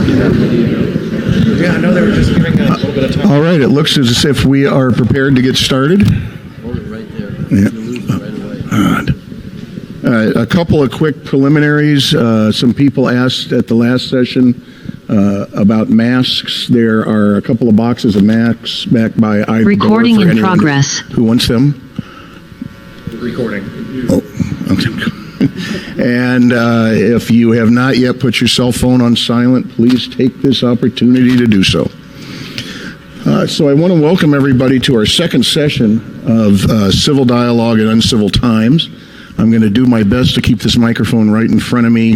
Yeah, I know they were just giving a little bit of time. All right, it looks as if we are prepared to get started. Hold it right there. Yeah. You lose it right away. A couple of quick preliminaries. Some people asked at the last session about masks. There are a couple of boxes of masks back by either Recording door for in anyone progress. who wants them. Recording. Oh, okay. And if you have not yet put your cell phone on silent, please take this opportunity to do so. So I want to welcome everybody to our second session of Civil Dialogue in Uncivil Times. I'm going to do my best to keep this microphone right in front of me.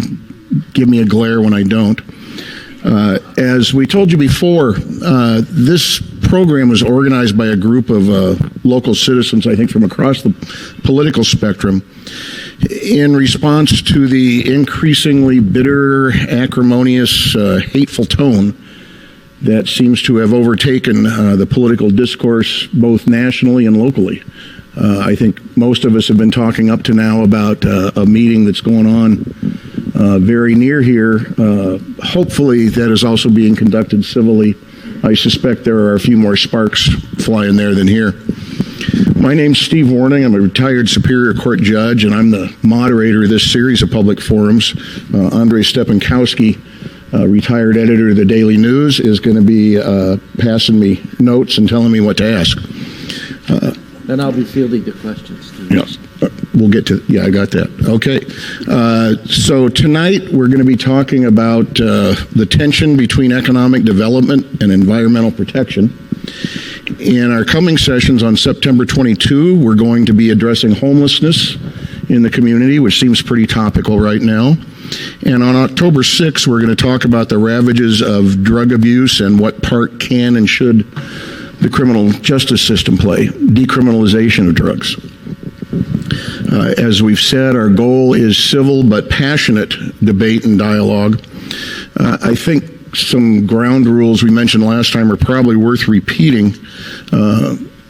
Give me a glare when I don't. As we told you before, this program was organized by a group of local citizens, I think from across the political spectrum, in response to the increasingly bitter, acrimonious, hateful tone that seems to have overtaken the political discourse both nationally and locally. I think most of us have been talking up to now about a meeting that's going on very near here. Hopefully that is also being conducted civilly. I suspect there are a few more sparks flying there than here. My name's Steve Warning. I'm a retired Superior Court judge, and I'm the moderator of this series of public forums. Andrei Stepankowski, retired editor of the Daily News, is going to be passing me notes and telling me what to ask. Then I'll be fielding the questions too. Yes, we'll get to, yeah, I got that. Okay. So tonight we're going to be talking about the tension between economic development and environmental protection. In our coming sessions on September 22, we're going to be addressing homelessness in the community, which seems pretty topical right now. And on October 6th, we're going to talk about the ravages of drug abuse and what part can and should the criminal justice system play, decriminalization of drugs. As we've said, our goal is civil but passionate debate and dialogue. I think some ground rules we mentioned last time are probably worth repeating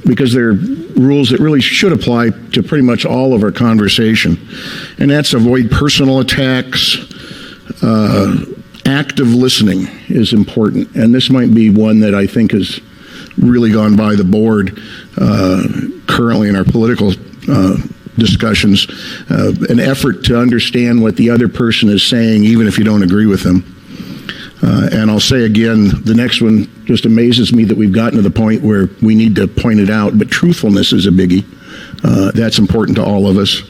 because they're rules that really should apply to pretty much all of our conversation. And that's avoid personal attacks. Active listening is important. And this might be one that I think has really gone by the board currently in our political discussions. An effort to understand what the other person is saying, even if you don't agree with them. And I'll say again, the next one just amazes me that we've gotten to the point where we need to point it out, but truthfulness is a biggie. That's important to all of us.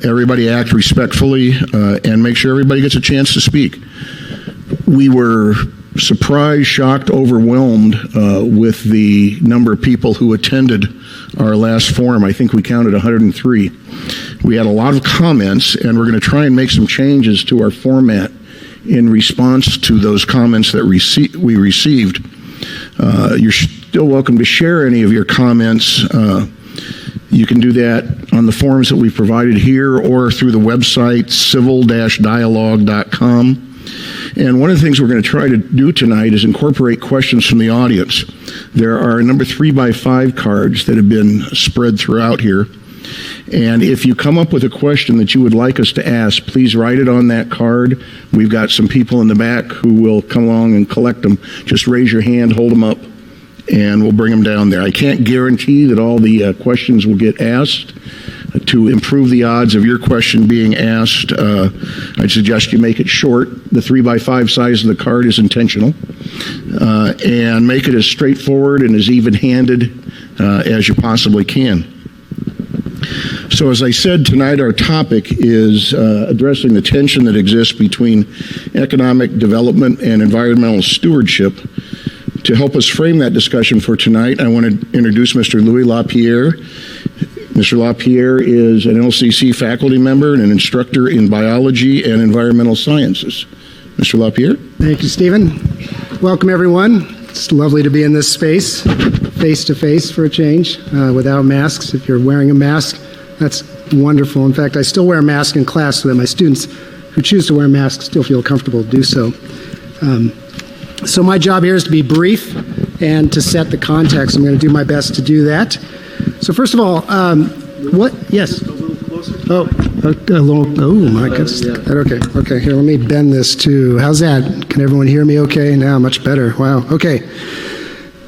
Everybody act respectfully and make sure everybody gets a chance to speak. We were surprised, shocked, overwhelmed with the number of people who attended our last forum. I think we counted 103. We had a lot of comments, and we're going to try and make some changes to our format in response to those comments that we received. You're still welcome to share any of your comments. You can do that on the forums that we've provided here or through the website civil-dialogue.com. And one of the things we're going to try to do tonight is incorporate questions from the audience. There are a number 3x5 cards that have been spread throughout here. And if you come up with a question that you would like us to ask, please write it on that card. We've got some people in the back who will come along and collect them. Just raise your hand, hold them up, and we'll bring them down there. I can't guarantee that all the questions will get asked. To improve the odds of your question being asked, I'd suggest you make it short. The 3x5 size of the card is intentional. And make it as straightforward and as even-handed as you possibly can. So as I said, tonight our topic is addressing the tension that exists between economic development and environmental stewardship. To help us frame that discussion for tonight, I want to introduce Mr. Louis LaPierre. Mr. LaPierre is an LCC faculty member and an instructor in biology and environmental sciences. Mr. LaPierre? Thank you, Stephen. Welcome, everyone. It's lovely to be in this space, face-to-face for a change, without masks. If you're wearing a mask, that's wonderful. In fact, I still wear a mask in class so that my students who choose to wear masks still feel comfortable to do so. So my job here is to be brief and to set the context. I'm going to do my best to do that. So first of all, what? Yes. A little closer. Oh, Oh, my goodness. Okay, here, let me bend this too. How's that? Can everyone hear me okay? Now, much better. Wow, okay.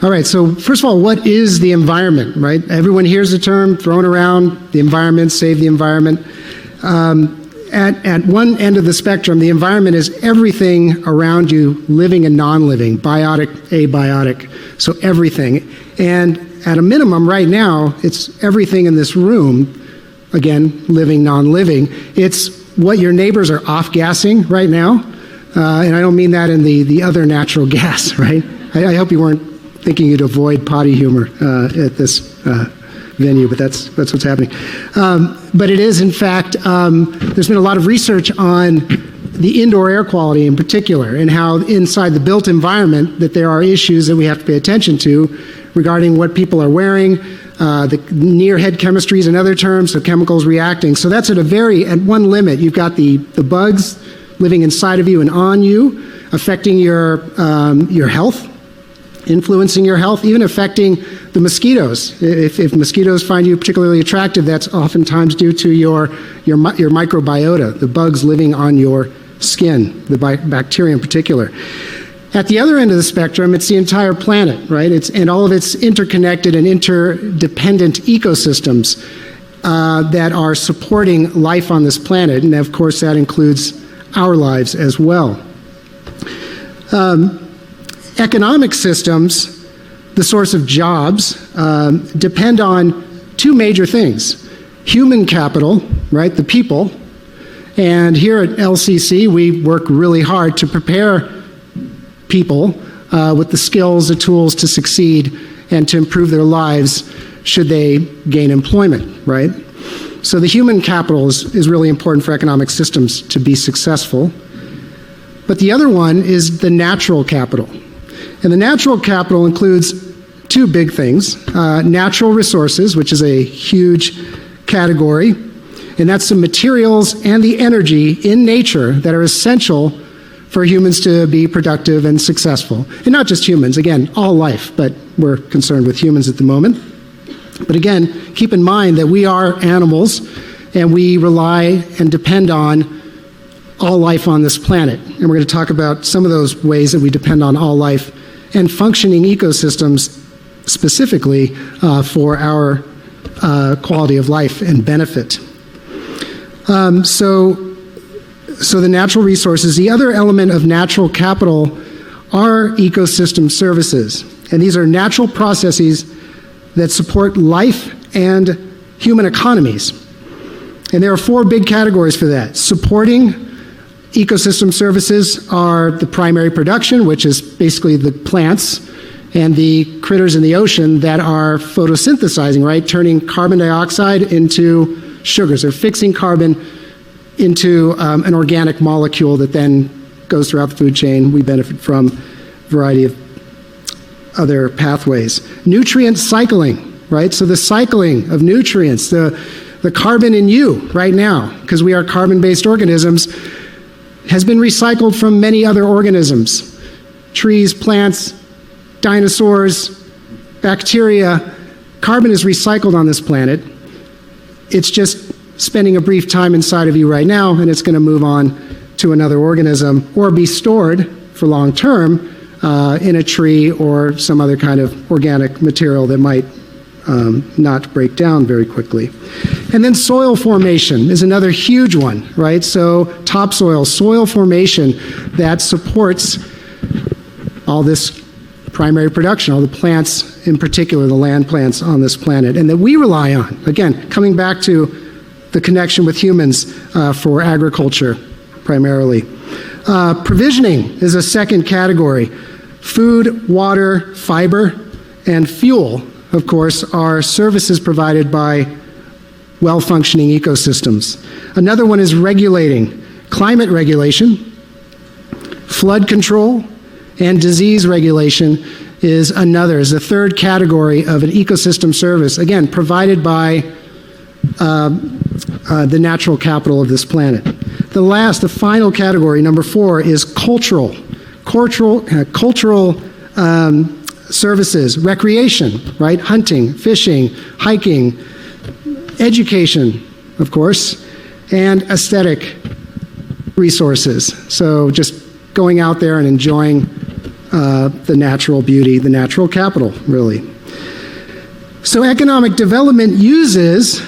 All right, so first of all, what is the environment, right? Everyone hears the term thrown around, the environment, save the environment. At one end of the spectrum, the environment is everything around you, living and non-living, biotic, abiotic, so everything. And at a minimum right now, it's everything in this room, again, living, non-living. It's what your neighbors are off-gassing right now, and I don't mean that in the other natural gas, right? I hope you weren't thinking you'd avoid potty humor at this venue, but that's what's happening. But it is, in fact, there's been a lot of research on the indoor air quality in particular, and how inside the built environment that there are issues that we have to pay attention to regarding what people are wearing, the near-head chemistries in other terms, so chemicals reacting. So that's at one limit. You've got the bugs living inside of you and on you, affecting your health, influencing your health, even affecting the mosquitoes. If mosquitoes find you particularly attractive, that's oftentimes due to your microbiota, the bugs living on your skin, the bacteria in particular. At the other end of the spectrum, it's the entire planet, right? And all of its interconnected and interdependent ecosystems that are supporting life on this planet, and of course that includes our lives as well. Economic systems, the source of jobs, depend on two major things. Human capital, right, the people, and here at LCC we work really hard to prepare people with the skills, the tools to succeed and to improve their lives should they gain employment, right? So the human capital is really important for economic systems to be successful. But the other one is the natural capital. And the natural capital includes two big things. Natural resources, which is a huge category, and that's the materials and the energy in nature that are essential for humans to be productive and successful. And not just humans, again, all life, but we're concerned with humans at the moment. But again, keep in mind that we are animals and we rely and depend on all life on this planet. And we're going to talk about some of those ways that we depend on all life and functioning ecosystems specifically for our quality of life and benefit. So the natural resources. The other element of natural capital are ecosystem services. And these are natural processes that support life and human economies. And there are four big categories for that. Supporting ecosystem services are the primary production, which is basically the plants and the critters in the ocean that are photosynthesizing, right? Turning carbon dioxide into sugars, or fixing carbon into an organic molecule that then goes throughout the food chain. We benefit from a variety of other pathways. Nutrient cycling, right? So the cycling of nutrients, the carbon in you right now, because we are carbon-based organisms, has been recycled from many other organisms. Trees, plants, dinosaurs, bacteria. Carbon is recycled on this planet. It's just spending a brief time inside of you right now, and it's going to move on to another organism or be stored for long term in a tree or some other kind of organic material that might not break down very quickly. And then soil formation is another huge one, right? So topsoil, soil formation that supports all this primary production, all the plants in particular, the land plants on this planet, and that we rely on. Again, coming back to the connection with humans for agriculture primarily. Provisioning is a second category. Food, water, fiber, and fuel, of course, are services provided by well-functioning ecosystems. Another one is regulating. Climate regulation, flood control, and disease regulation is the third category of an ecosystem service, again, provided by the natural capital of this planet. The final category, number 4, is cultural services, recreation, right? Hunting, fishing, hiking, education, of course, and aesthetic resources. So just going out there and enjoying the natural beauty, the natural capital, really. So economic development uses,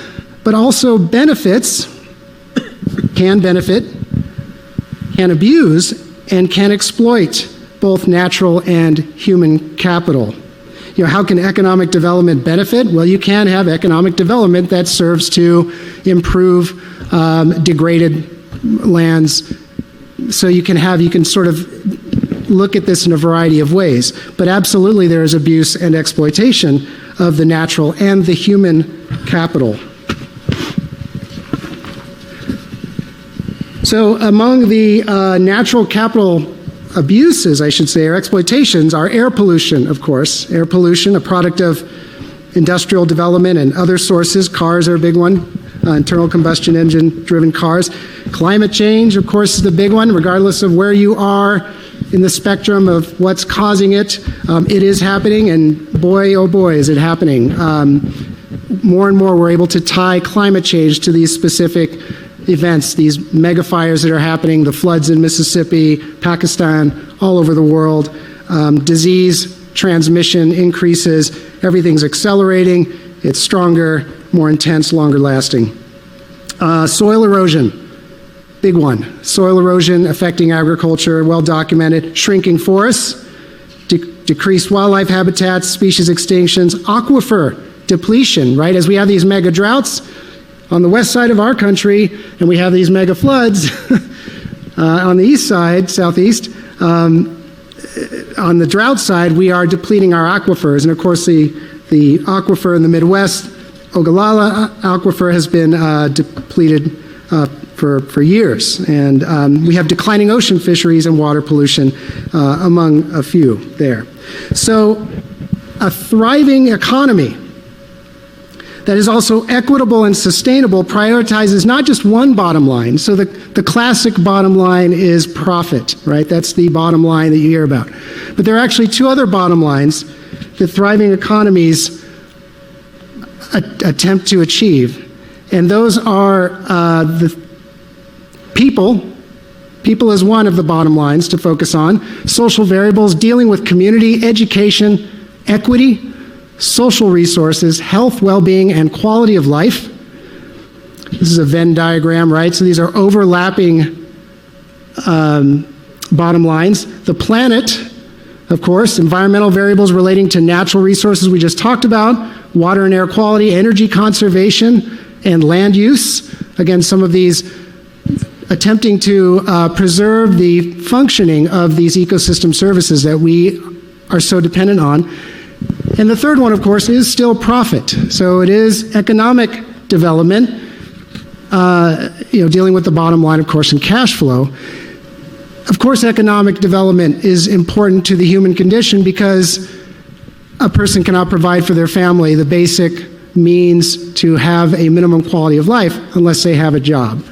but also benefits, can benefit, can abuse, and can exploit both natural and human capital. You know, how can economic development benefit? Well, you can have economic development that serves to improve degraded lands. So you can sort of look at this in a variety of ways. But absolutely there is abuse and exploitation of the natural and the human capital. So among the natural capital abuses, I should say, or exploitations, are air pollution, of course. Air pollution, a product of industrial development and other sources. Cars are a big one, internal combustion engine driven cars. Climate change, of course, is the big one, regardless of where you are in the spectrum of what's causing it. It is happening, and boy, oh boy, is it happening. More and more we're able to tie climate change to these specific events, these mega fires that are happening, the floods in Mississippi, Pakistan, all over the world. Disease transmission increases, everything's accelerating, it's stronger, more intense, longer lasting. Soil erosion, big one. Soil erosion affecting agriculture, well documented. Shrinking forests, decreased wildlife habitats, species extinctions, aquifer depletion, right? As we have these mega droughts on the west side of our country, and we have these mega floods on the east side, southeast. On the drought side, we are depleting our aquifers, and of course the aquifer in the Midwest, Ogallala aquifer, has been depleted for years, and we have declining ocean fisheries and water pollution among a few there. So a thriving economy that is also equitable and sustainable prioritizes not just one bottom line. So the classic bottom line is profit, right? That's the bottom line that you hear about. But there are actually two other bottom lines that thriving economies attempt to achieve. And those are the people. People is one of the bottom lines to focus on. Social variables, dealing with community, education, equity, social resources, health, well-being, and quality of life. This is a Venn diagram, right? So these are overlapping bottom lines. The planet, of course, environmental variables relating to natural resources we just talked about, water and air quality, energy conservation, and land use. Again, some of these attempting to preserve the functioning of these ecosystem services that we are so dependent on. And the third one, of course, is still profit. So it is economic development, dealing with the bottom line, of course, and cash flow. Of course, economic development is important to the human condition because a person cannot provide for their family the basic means to have a minimum quality of life unless they have a job.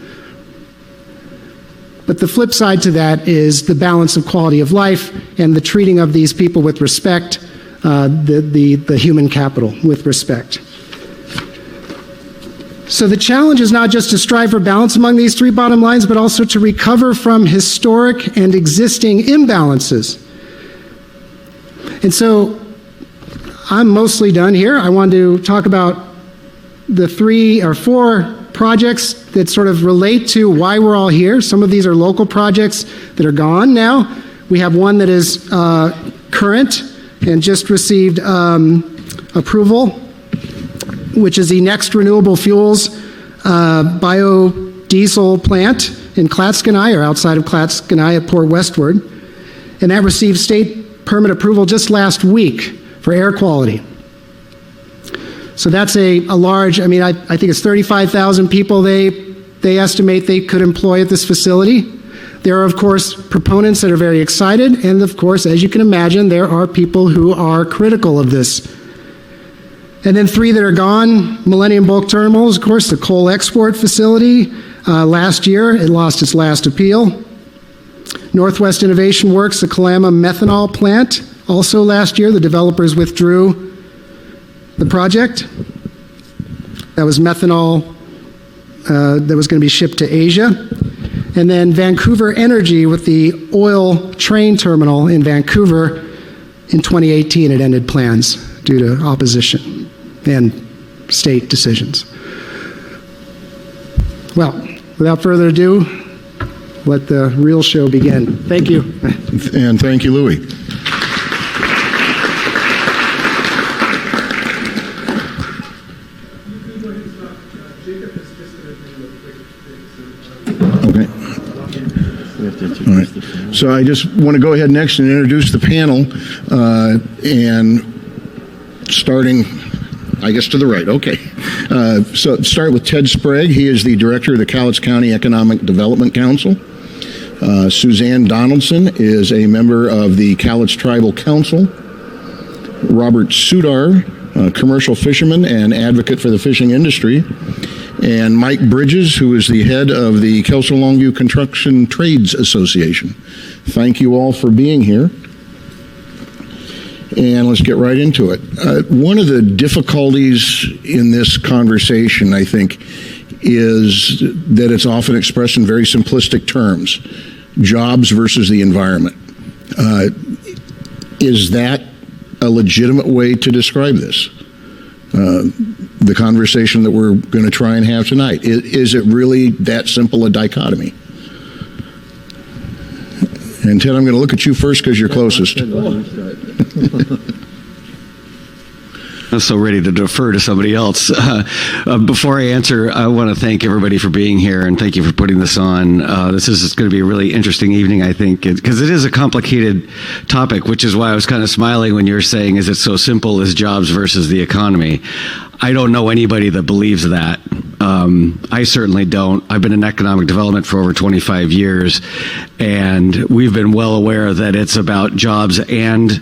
But the flip side to that is the balance of quality of life and the treating of these people with respect, the human capital with respect. So the challenge is not just to strive for balance among these three bottom lines, but also to recover from historic and existing imbalances. And so I'm mostly done here. I want to talk about the 3 or 4 projects that sort of relate to why we're all here. Some of these are local projects that are gone now. We have one that is current and just received approval, which is the Next Renewable Fuels biodiesel plant in Clatskanie, or outside of Clatskanie at Port Westward. And that received state permit approval just last week for air quality. So that's a large, I think it's 35,000 people they estimate they could employ at this facility. There are, of course, proponents that are very excited, and of course, as you can imagine, there are people who are critical of this. And then 3 that are gone, Millennium Bulk Terminals, of course, the coal export facility. Last year, it lost its last appeal. Northwest Innovation Works, the Kalama methanol plant, also last year, the developers withdrew the project. That was methanol that was going to be shipped to Asia. And then Vancouver Energy with the oil train terminal in Vancouver. In 2018, it ended plans due to opposition and state decisions. Well, without further ado, let the real show begin. Thank you. And thank you, Louis. Okay. All right. So I just want to go ahead next and introduce the panel, and starting, I guess, to the right. Okay. So start with Ted Sprague. He is the director of the Cowlitz County Economic Development Council. Suzanne Donaldson is a member of the Cowlitz Tribal Council. Robert Sudar, a commercial fisherman and advocate for the fishing industry. And Mike Bridges, who is the head of the Kelso Longview Construction Trades Association. Thank you all for being here. And let's get right into it. One of the difficulties in this conversation, I think, is that it's often expressed in very simplistic terms. Jobs versus the environment. Is that a legitimate way to describe this? The conversation that we're going to try and have tonight. Is it really that simple a dichotomy? And Ted, I'm going to look at you first because you're closest. I'm so ready to defer to somebody else. Before I answer, I want to thank everybody for being here and thank you for putting this on. This is going to be a really interesting evening, I think, because it is a complicated topic, which is why I was kind of smiling when you were saying, is it so simple as jobs versus the economy? I don't know anybody that believes that. I certainly don't. I've been in economic development for over 25 years, and we've been well aware that it's about jobs and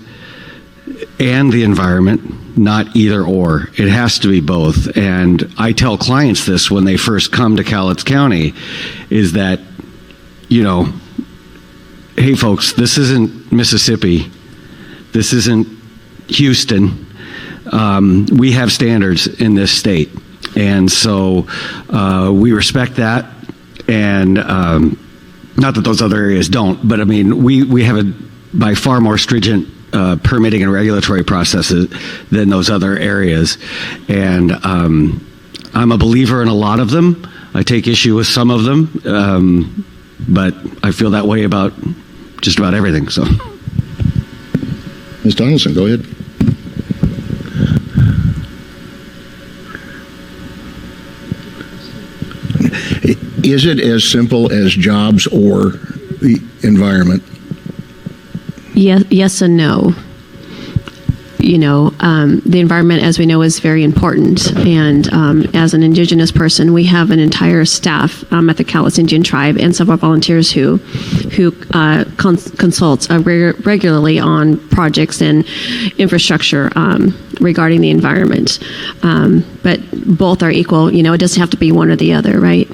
the environment, not either or. It has to be both. And I tell clients this when they first come to Cowlitz County, is that, you know, hey folks, this isn't Mississippi. This isn't Houston. We have standards in this state. And so we respect that. And not that those other areas don't, but I mean, we have a by far more stringent permitting and regulatory processes than those other areas. And I'm a believer in a lot of them. I take issue with some of them, but I feel that way about just about everything. So, Ms. Donaldson, go ahead. Is it as simple as jobs or the environment? Yes and no. You know, the environment, as we know, is very important. And as an Indigenous person, we have an entire staff at the Cowlitz Indian Tribe and several volunteers who consult regularly on projects and infrastructure regarding the environment. But both are equal. You know, it doesn't have to be one or the other, right?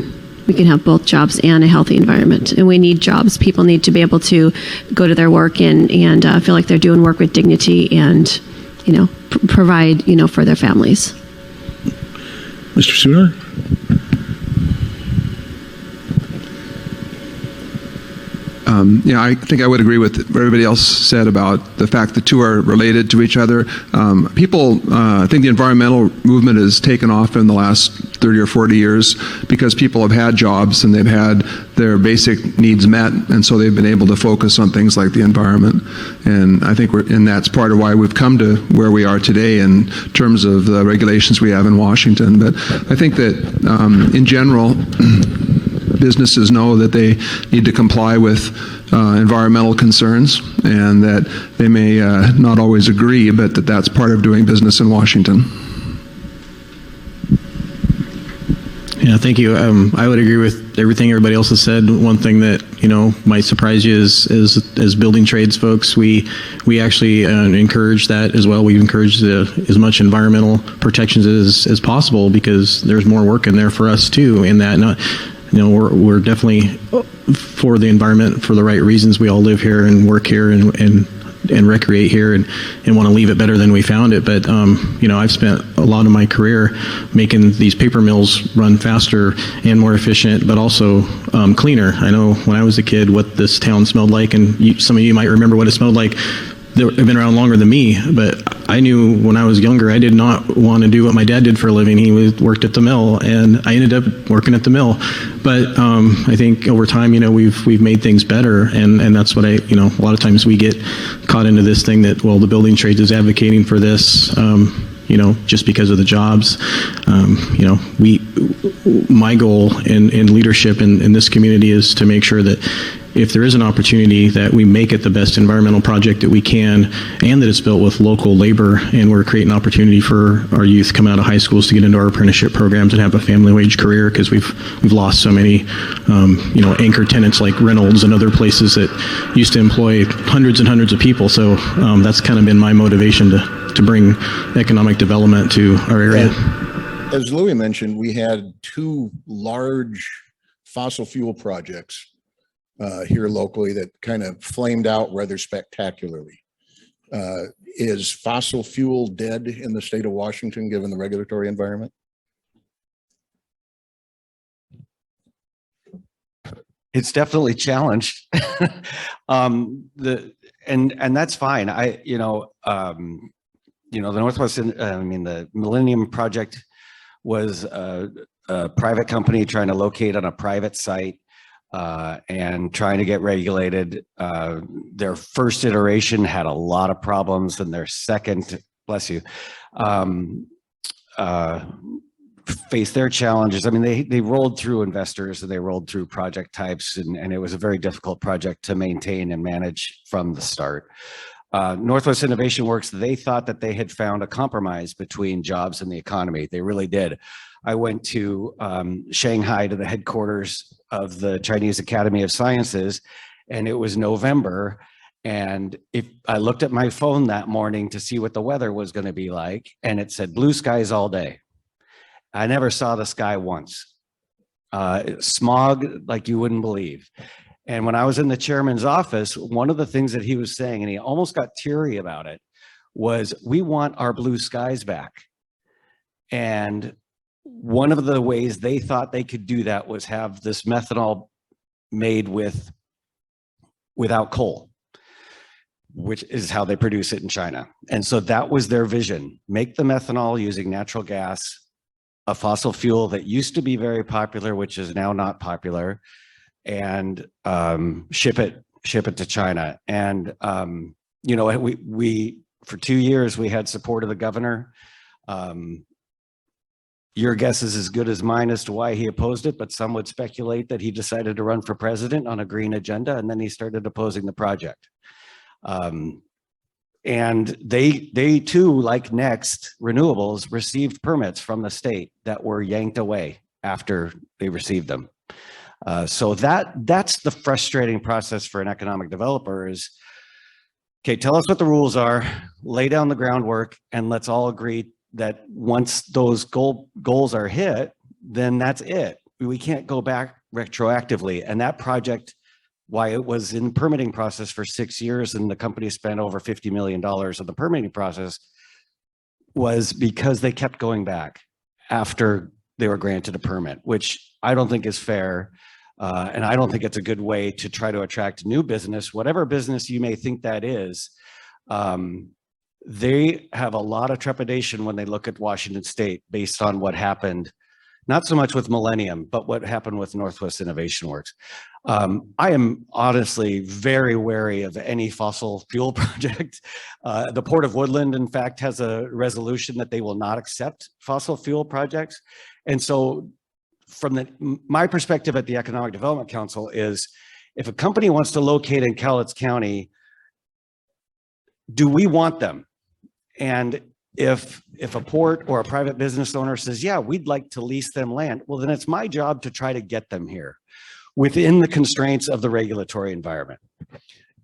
We can have both jobs and a healthy environment. And we need jobs. People need to be able to go to their work and feel like they're doing work with dignity and, you know, provide, you know, for their families. Mr. Sudar? Yeah, I think I would agree with what everybody else said about the fact the two are related to each other. I think the environmental movement has taken off in the last 30 or 40 years because people have had jobs and they've had their basic needs met, and so they've been able to focus on things like the environment. And I think that's part of why we've come to where we are today in terms of the regulations we have in Washington. But I think that in general, businesses know that they need to comply with environmental concerns, and that they may not always agree, but that's part of doing business in Washington. Yeah, thank you. I would agree with everything everybody else has said. One thing that, you know, might surprise you is as building trades folks, we actually encourage that as well. We encourage as much environmental protections as possible because there's more work in there for us too. In that, you know, we're definitely for the environment for the right reasons. We all live here and work here, and and recreate here and want to leave it better than we found it. But, you know, I've spent a lot of my career making these paper mills run faster and more efficient, but also cleaner. I know when I was a kid what this town smelled like, and some of you might remember what it smelled like. They've been around longer than me, but I knew when I was younger I did not want to do what my dad did for a living. He worked at the mill, and I ended up working at the mill. But I think over time, you know, we've made things better, and that's what you know, a lot of times we get caught into this thing that, well, the building trades is advocating for this, you know, just because of the jobs. You know, my goal in leadership in this community is to make sure that if there is an opportunity, that we make it the best environmental project that we can, and that it's built with local labor, and we're creating opportunity for our youth coming out of high schools to get into our apprenticeship programs and have a family wage career, because we've lost so many you know, anchor tenants like Reynolds and other places that used to employ hundreds and hundreds of people. So that's kind of been my motivation to bring economic development to our area. And as Louis mentioned, we had 2 large fossil fuel projects here locally that kind of flamed out rather spectacularly. Is fossil fuel dead in the state of Washington given the regulatory environment? It's definitely challenged. And that's fine. The Northwest, the Millennium Project was a private company trying to locate on a private site. And trying to get regulated. Their first iteration had a lot of problems, and their second, bless you, faced their challenges. I mean, they rolled through investors, and they rolled through project types, and it was a very difficult project to maintain and manage from the start. Northwest Innovation Works, they thought that they had found a compromise between jobs and the economy. They really did. I went to Shanghai to the headquarters of the Chinese Academy of Sciences, and it was November. And if I looked at my phone that morning to see what the weather was going to be like, and it said blue skies all day. I never saw the sky once. Smog like you wouldn't believe. And when I was in the chairman's office, one of the things that he was saying, and he almost got teary about it, was we want our blue skies back. And one of the ways they thought they could do that was have this methanol made without coal, which is how they produce it in China. And so that was their vision: make the methanol using natural gas, a fossil fuel that used to be very popular, which is now not popular, and ship it to China. And you know, we for 2 years we had support of the governor. Your guess is as good as mine as to why he opposed it, but some would speculate that he decided to run for president on a green agenda, and then he started opposing the project. And they too, like Next Renewables, received permits from the state that were yanked away after they received them. So that's the frustrating process for an economic developer is, okay, tell us what the rules are, lay down the groundwork, and let's all agree that once those goals are hit, then that's it. We can't go back retroactively. And that project, why it was in the permitting process for 6 years and the company spent over $50 million on the permitting process, was because they kept going back after they were granted a permit, which I don't think is fair. And I don't think it's a good way to try to attract new business, whatever business you may think that is. They have a lot of trepidation when they look at Washington State based on what happened, not so much with Millennium, but what happened with Northwest Innovation Works. I am honestly very wary of any fossil fuel project. The Port of Woodland, in fact, has a resolution that they will not accept fossil fuel projects. And so from my perspective at the Economic Development Council is, if a company wants to locate in Cowlitz County, do we want them? And if a port or a private business owner says, yeah, we'd like to lease them land, well, then it's my job to try to get them here within the constraints of the regulatory environment.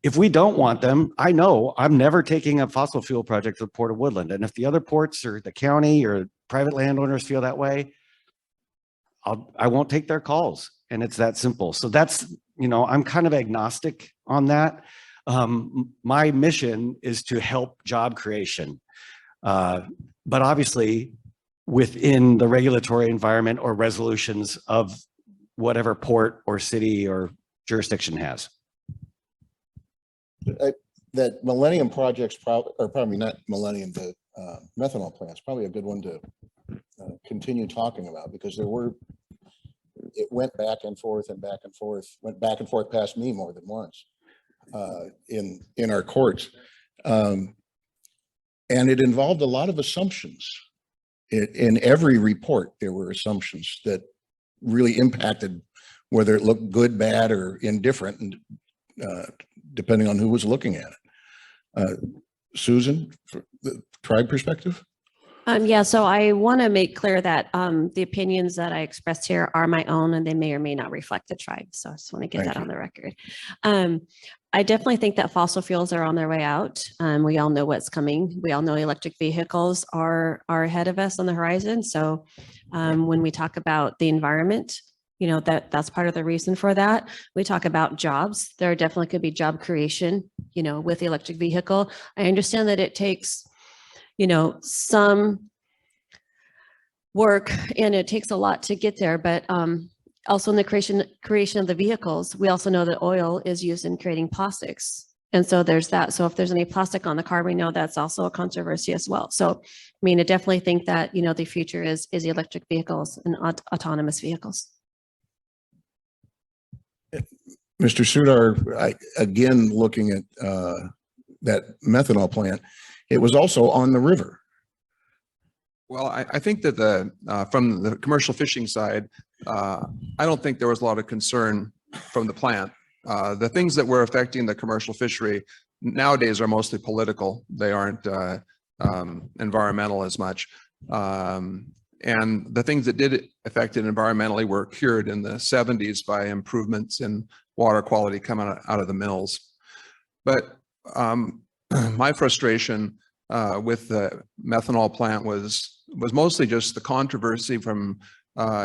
If we don't want them, I know I'm never taking a fossil fuel project to the Port of Woodland. And if the other ports or the county or private landowners feel that way, I won't take their calls. And it's that simple. So that's, you know, I'm kind of agnostic on that. My mission is to help job creation, but obviously within the regulatory environment or resolutions of whatever port or city or jurisdiction has. That Millennium project's probably not Millennium, the methanol plant's probably a good one to continue talking about, because it went back and forth and back and forth, went back and forth past me more than once in our courts. And it involved a lot of assumptions. In every report, there were assumptions that really impacted whether it looked good, bad, or indifferent, and depending on who was looking at it. Susan, for the tribe perspective? Yeah, so I want to make clear that the opinions that I expressed here are my own, and they may or may not reflect the tribe. So I just want to get that on the record. I definitely think that fossil fuels are on their way out. We all know what's coming. We all know electric vehicles are ahead of us on the horizon. So when we talk about the environment, you know, that's part of the reason for that. We talk about jobs. There definitely could be job creation, you know, with the electric vehicle. I understand that it takes, you know, some work and it takes a lot to get there, but also in the creation of the vehicles, we also know that oil is used in creating plastics. And so there's that. So if there's any plastic on the car, we know that's also a controversy as well. So, I mean, I definitely think that, you know, the future is electric vehicles and autonomous vehicles. Mr. Sudar, again, looking at that methanol plant, it was also on the river. Well, I think that from the commercial fishing side, I don't think there was a lot of concern from the plant. The things that were affecting the commercial fishery nowadays are mostly political. They aren't environmental as much. And the things that did affect it environmentally were cured in the 70s by improvements in water quality coming out of the mills. But my frustration with the methanol plant was mostly just the controversy from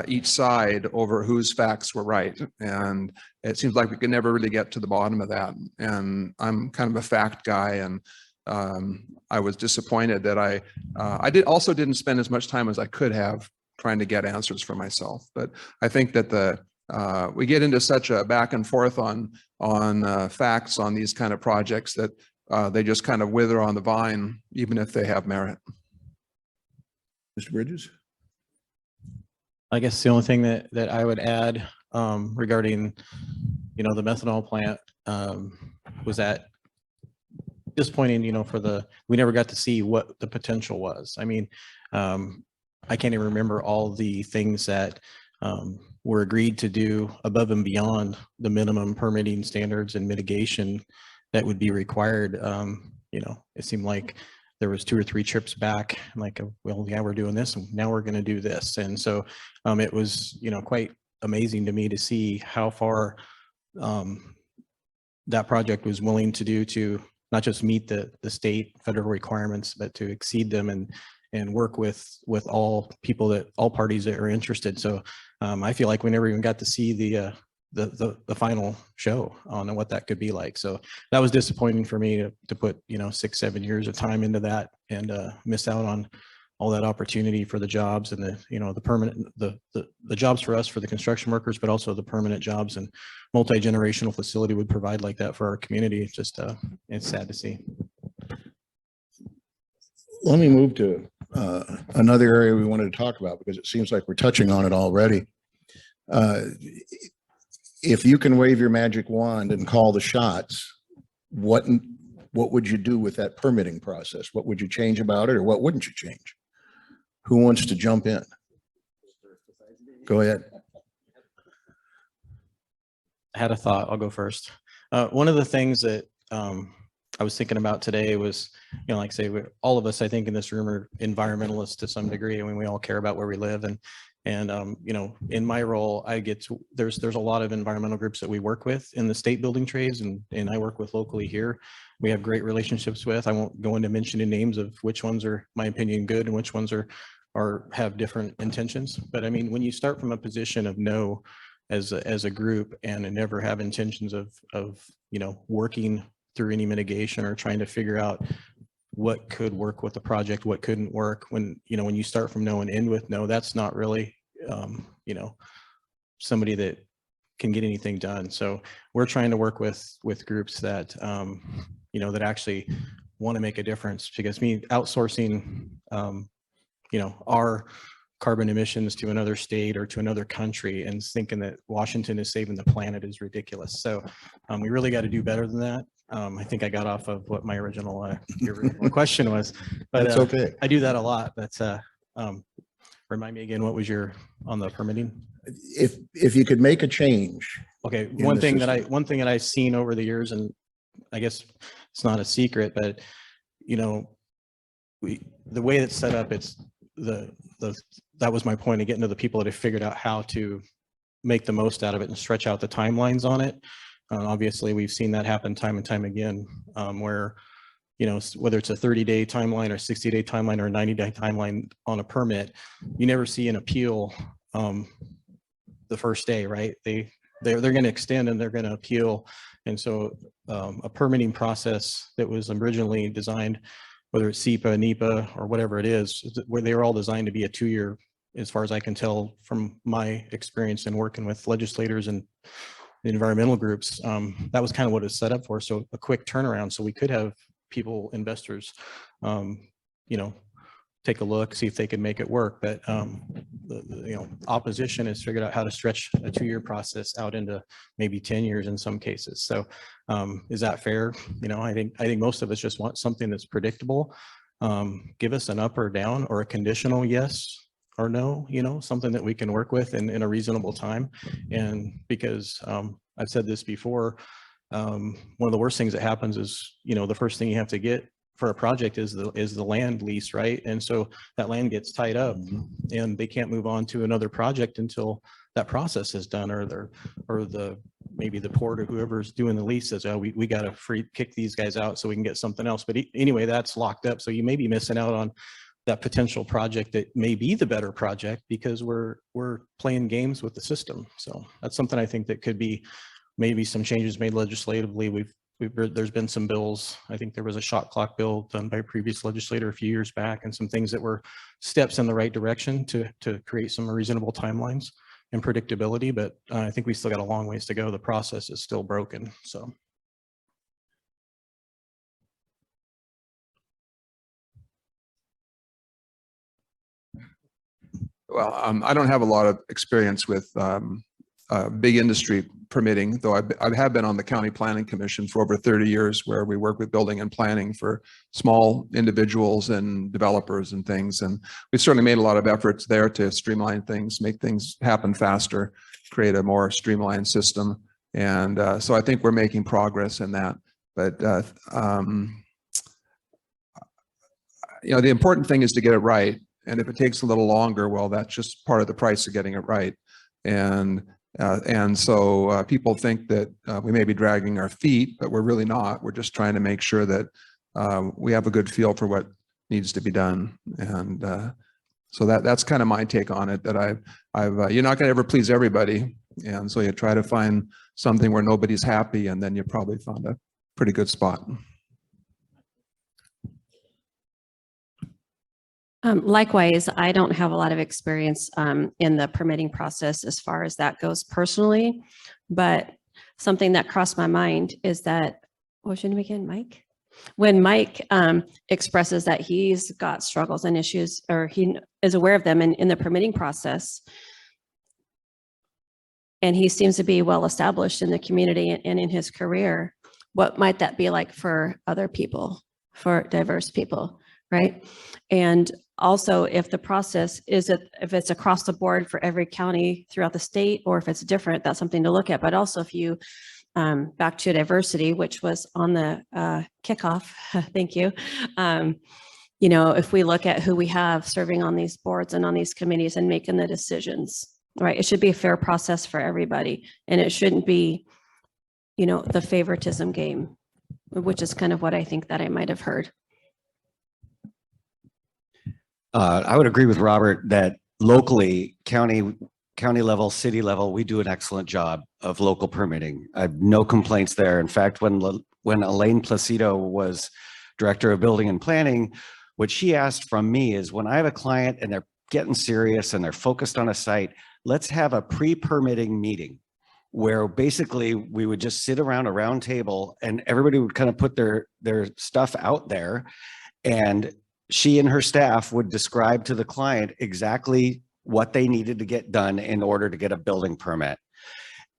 each side over whose facts were right. And it seems like we could never really get to the bottom of that. And I'm kind of a fact guy, and I was disappointed that I also didn't spend as much time as I could have trying to get answers for myself. But I think that we get into such a back and forth on facts on these kind of projects that they just kind of wither on the vine, even if they have merit. Mr. Bridges? I guess the only thing that I would add regarding, you know, the methanol plant was that disappointing, you know, we never got to see what the potential was. I mean, I can't even remember all the things that were agreed to do above and beyond the minimum permitting standards and mitigation that would be required. You know, it seemed like there was 2 or 3 trips back, like, well, yeah, we're doing this, and now we're going to do this. And so it was, you know, quite amazing to me to see how far that project was willing to do to not just meet the state federal requirements, but to exceed them and work with all parties that are interested. So I feel like we never even got to see the final show on what that could be like. So that was disappointing for me to put, you know, 6-7 years of time into that and miss out on all that opportunity for the jobs and the, you know, the permanent, the jobs for us, for the construction workers, but also the permanent jobs, and multi-generational facility would provide like that for our community. It's just, it's sad to see. Let me move to another area we wanted to talk about, because it seems like we're touching on it already. If you can wave your magic wand and call the shots, what would you do with that permitting process? What would you change about it, or what wouldn't you change? Who wants to jump in? Go ahead. I had a thought. I'll go first. One of the things that I was thinking about today was, you know, like say, all of us, I think in this room are environmentalists to some degree. I mean, we all care about where we live, and you know, in my role, there's a lot of environmental groups that we work with in the state building trades, and I work with locally here. We have great relationships with. I won't go into mentioning names of which ones are, my opinion, good and which ones have different intentions. But I mean, when you start from a position of no as a group and never have intentions of you know, working through any mitigation or trying to figure out what could work with the project, what couldn't work. When, you know, when you start from no and end with no, that's not really, you know, somebody that can get anything done. So we're trying to work with groups that, you know, that actually want to make a difference, because outsourcing, you know, our carbon emissions to another state or to another country and thinking that Washington is saving the planet is ridiculous. So we really got to do better than that. I think I got off of what my original your original question was, but That's okay. I do that a lot. But remind me again, what was your on the permitting? If you could make a change. Okay, in one the thing system. that I've seen over the years, and I guess it's not a secret, but you know, the way it's set up, it's that was my point of getting to the people that have figured out how to make the most out of it and stretch out the timelines on it. Obviously, we've seen that happen time and time again, where, you know, whether it's a 30-day timeline or 60-day timeline or a 90-day timeline on a permit, you never see an appeal the first day, right? They're going to extend and they're going to appeal. And so a permitting process that was originally designed, whether it's SEPA, NEPA, or whatever it is, where they were all designed to be a 2-year, as far as I can tell from my experience in working with legislators and environmental groups, that was kind of what it's set up for. So a quick turnaround, so we could have people, investors, you know, take a look, see if they can make it work. But you know, opposition has figured out how to stretch a 2-year process out into maybe 10 years in some cases. So is that fair? You know, I think most of us just want something that's predictable. Give us an up or down or a conditional yes or no, you know, something that we can work with in a reasonable time. And because I've said this before, one of the worst things that happens is, you know, the first thing you have to get for a project is the land lease, right? And so that land gets tied up and they can't move on to another project until that process is done, or maybe the port or whoever's doing the lease says, oh, we got to kick these guys out so we can get something else. But anyway, that's locked up. So you may be missing out on that potential project that may be the better project because we're playing games with the system. So that's something I think that could be maybe some changes made legislatively. There's been some bills. I think there was a shot clock bill done by a previous legislator a few years back, and some things that were steps in the right direction to create some reasonable timelines and predictability. But I think we still got a long ways to go. The process is still broken. So. Well, I don't have a lot of experience with big industry permitting, though I have been on the County Planning Commission for over 30 years, where we work with building and planning for small individuals and developers and things. And we've certainly made a lot of efforts there to streamline things, make things happen faster, create a more streamlined system. And so I think we're making progress in that. But you know, the important thing is to get it right. And if it takes a little longer, well, that's just part of the price of getting it right. And so people think that we may be dragging our feet, but we're really not. We're just trying to make sure that we have a good feel for what needs to be done. And so that's kind of my take on it, that you're not going to ever please everybody. And so you try to find something where nobody's happy, and then you probably found a pretty good spot. Likewise, I don't have a lot of experience in the permitting process as far as that goes personally, but something that crossed my mind is that, what was your name again, Mike? When Mike expresses that he's got struggles and issues, or he is aware of them in the permitting process, and he seems to be well established in the community and in his career, what might that be like for other people, for diverse people, right? And also, if the process if it's across the board for every county throughout the state, or if it's different, that's something to look at. But also, if you back to diversity, which was on the kickoff, thank you. You know, if we look at who we have serving on these boards and on these committees and making the decisions, right? It should be a fair process for everybody, and it shouldn't be, you know, the favoritism game, which is kind of what I think that I might have heard. I would agree with Robert that locally, county county level, city level, we do an excellent job of local permitting. I have no complaints there. In fact, when Elaine Placido was director of building and planning, what she asked from me is, when I have a client and they're getting serious and they're focused on a site, let's have a pre-permitting meeting where basically we would just sit around a round table and everybody would kind of put their stuff out there, and she and her staff would describe to the client exactly what they needed to get done in order to get a building permit.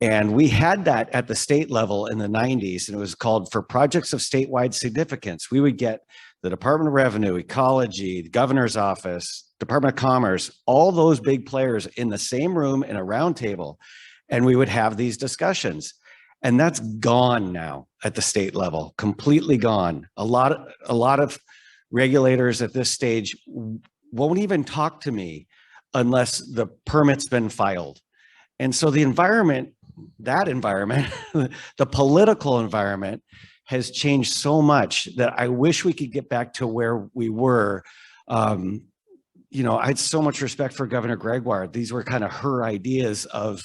And we had that at the state level in the 90s, and it was called for projects of statewide significance. We would get the Department of Revenue, Ecology, the Governor's Office, Department of Commerce, all those big players in the same room in a round table, and we would have these discussions. And that's gone now at the state level, completely gone. A lot of regulators at this stage won't even talk to me unless the permit's been filed. And so the environment, the political environment has changed so much that I wish we could get back to where we were. You know, I had so much respect for Governor Gregoire. These were kind of her ideas of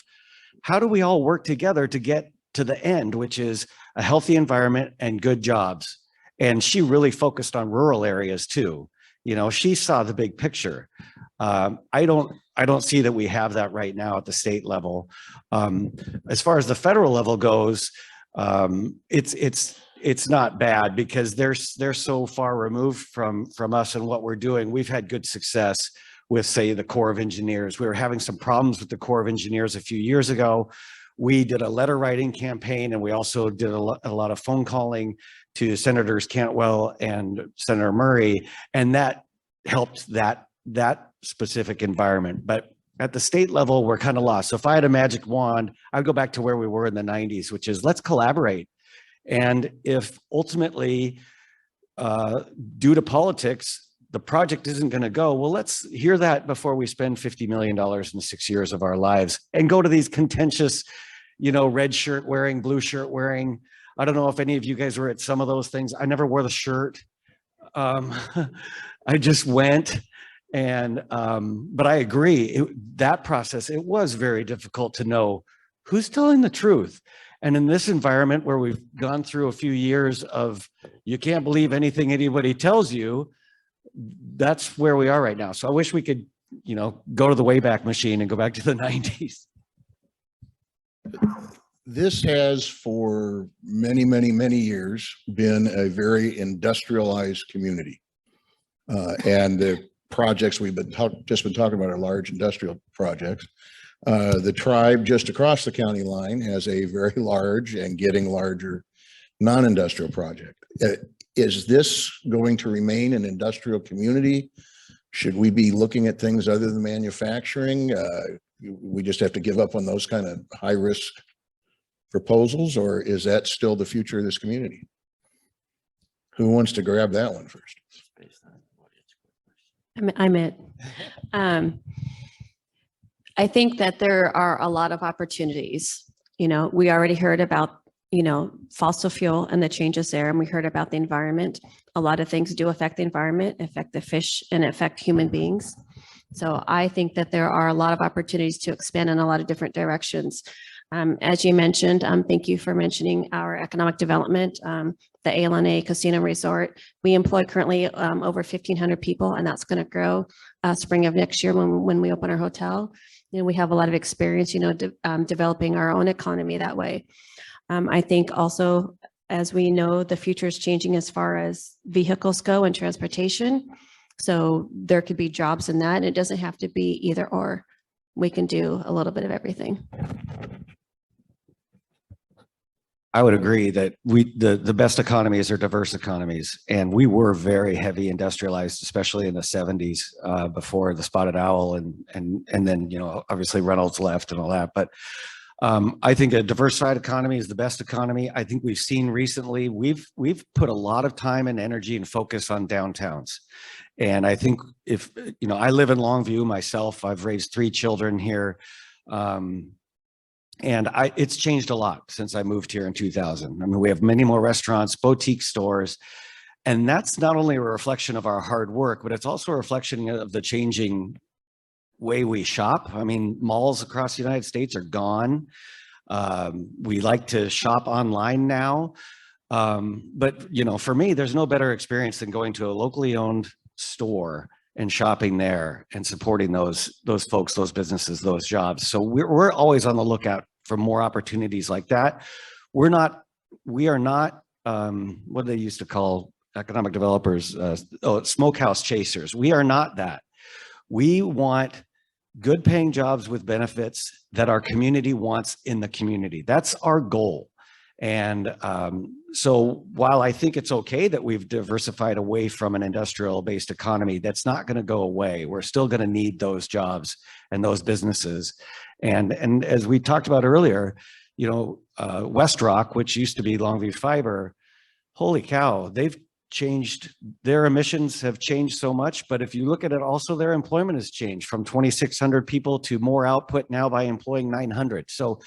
how do we all work together to get to the end, which is a healthy environment and good jobs. And she really focused on rural areas too. You know, she saw the big picture. I don't see that we have that right now at the state level. As far as the federal level goes, it's not bad because they're so far removed from us and what we're doing. We've had good success with, say, the Corps of Engineers. We were having some problems with the Corps of Engineers a few years ago. We did a letter writing campaign, and we also did a lot of phone calling to Senators Cantwell and Senator Murray, and that helped that specific environment. But at the state level, we're kind of lost. So if I had a magic wand, I'd go back to where we were in the 90s, which is let's collaborate. And if ultimately, due to politics, the project isn't going to go, well, let's hear that before we spend $50 million in 6 years of our lives and go to these contentious, you know, red shirt wearing, blue shirt wearing. I don't know if any of you guys were at some of those things. I never wore the shirt. I just went. And, but I agree, that process, it was very difficult to know who's telling the truth. And in this environment where we've gone through a few years of, you can't believe anything anybody tells you, that's where we are right now. So I wish we could, you know, go to the Wayback Machine and go back to the 90s. This has for many, many, many years been a very industrialized community. And the projects we've been just been talking about are large industrial projects. The tribe just across the county line has a very large and getting larger non-industrial project. Is this going to remain an industrial community? Should we be looking at things other than manufacturing? We just have to give up on those kind of high risk proposals, or is that still the future of this community? Who wants to grab that one first? I'm it. I think that there are a lot of opportunities. You know, we already heard about, you know, fossil fuel and the changes there, and we heard about the environment. A lot of things do affect the environment, affect the fish, and affect human beings. So I think that there are a lot of opportunities to expand in a lot of different directions. As you mentioned, thank you for mentioning our economic development, the ALNA Casino Resort. We employ currently over 1,500 people, and that's going to grow spring of next year when we open our hotel. And we have a lot of experience, you know, developing our own economy that way. I think also, as we know, the future is changing as far as vehicles go and transportation. So there could be jobs in that. And it doesn't have to be either or. We can do a little bit of everything. I would agree that the best economies are diverse economies, and we were very heavy industrialized, especially in the 70s before the spotted owl and then, you know, obviously Reynolds left and all that. But I think a diversified economy is the best economy. I think we've seen recently, we've put a lot of time and energy and focus on downtowns. And I think if, you know, I live in Longview myself, I've raised 3 children here. And it's changed a lot since I moved here in 2000. I mean, we have many more restaurants, boutique stores, and that's not only a reflection of our hard work, but it's also a reflection of the changing way we shop. I mean, malls across the United States are gone. We like to shop online now. But for me, there's no better experience than going to a locally owned store and shopping there and supporting those folks, those businesses, those jobs. So we're always on the lookout for more opportunities like that. We are not what they used to call economic developers, smokehouse chasers. We are not that. We want good paying jobs with benefits that our community wants in the community. That's our goal. And so while I think it's okay that we've diversified away from an industrial based economy, that's not going to go away. We're still going to need those jobs and those businesses. And as we talked about earlier, West Rock, which used to be Longview Fiber, holy cow, they've changed. Their emissions have changed so much, but if you look at it, also their employment has changed from 2,600 people to more output now by employing 900. So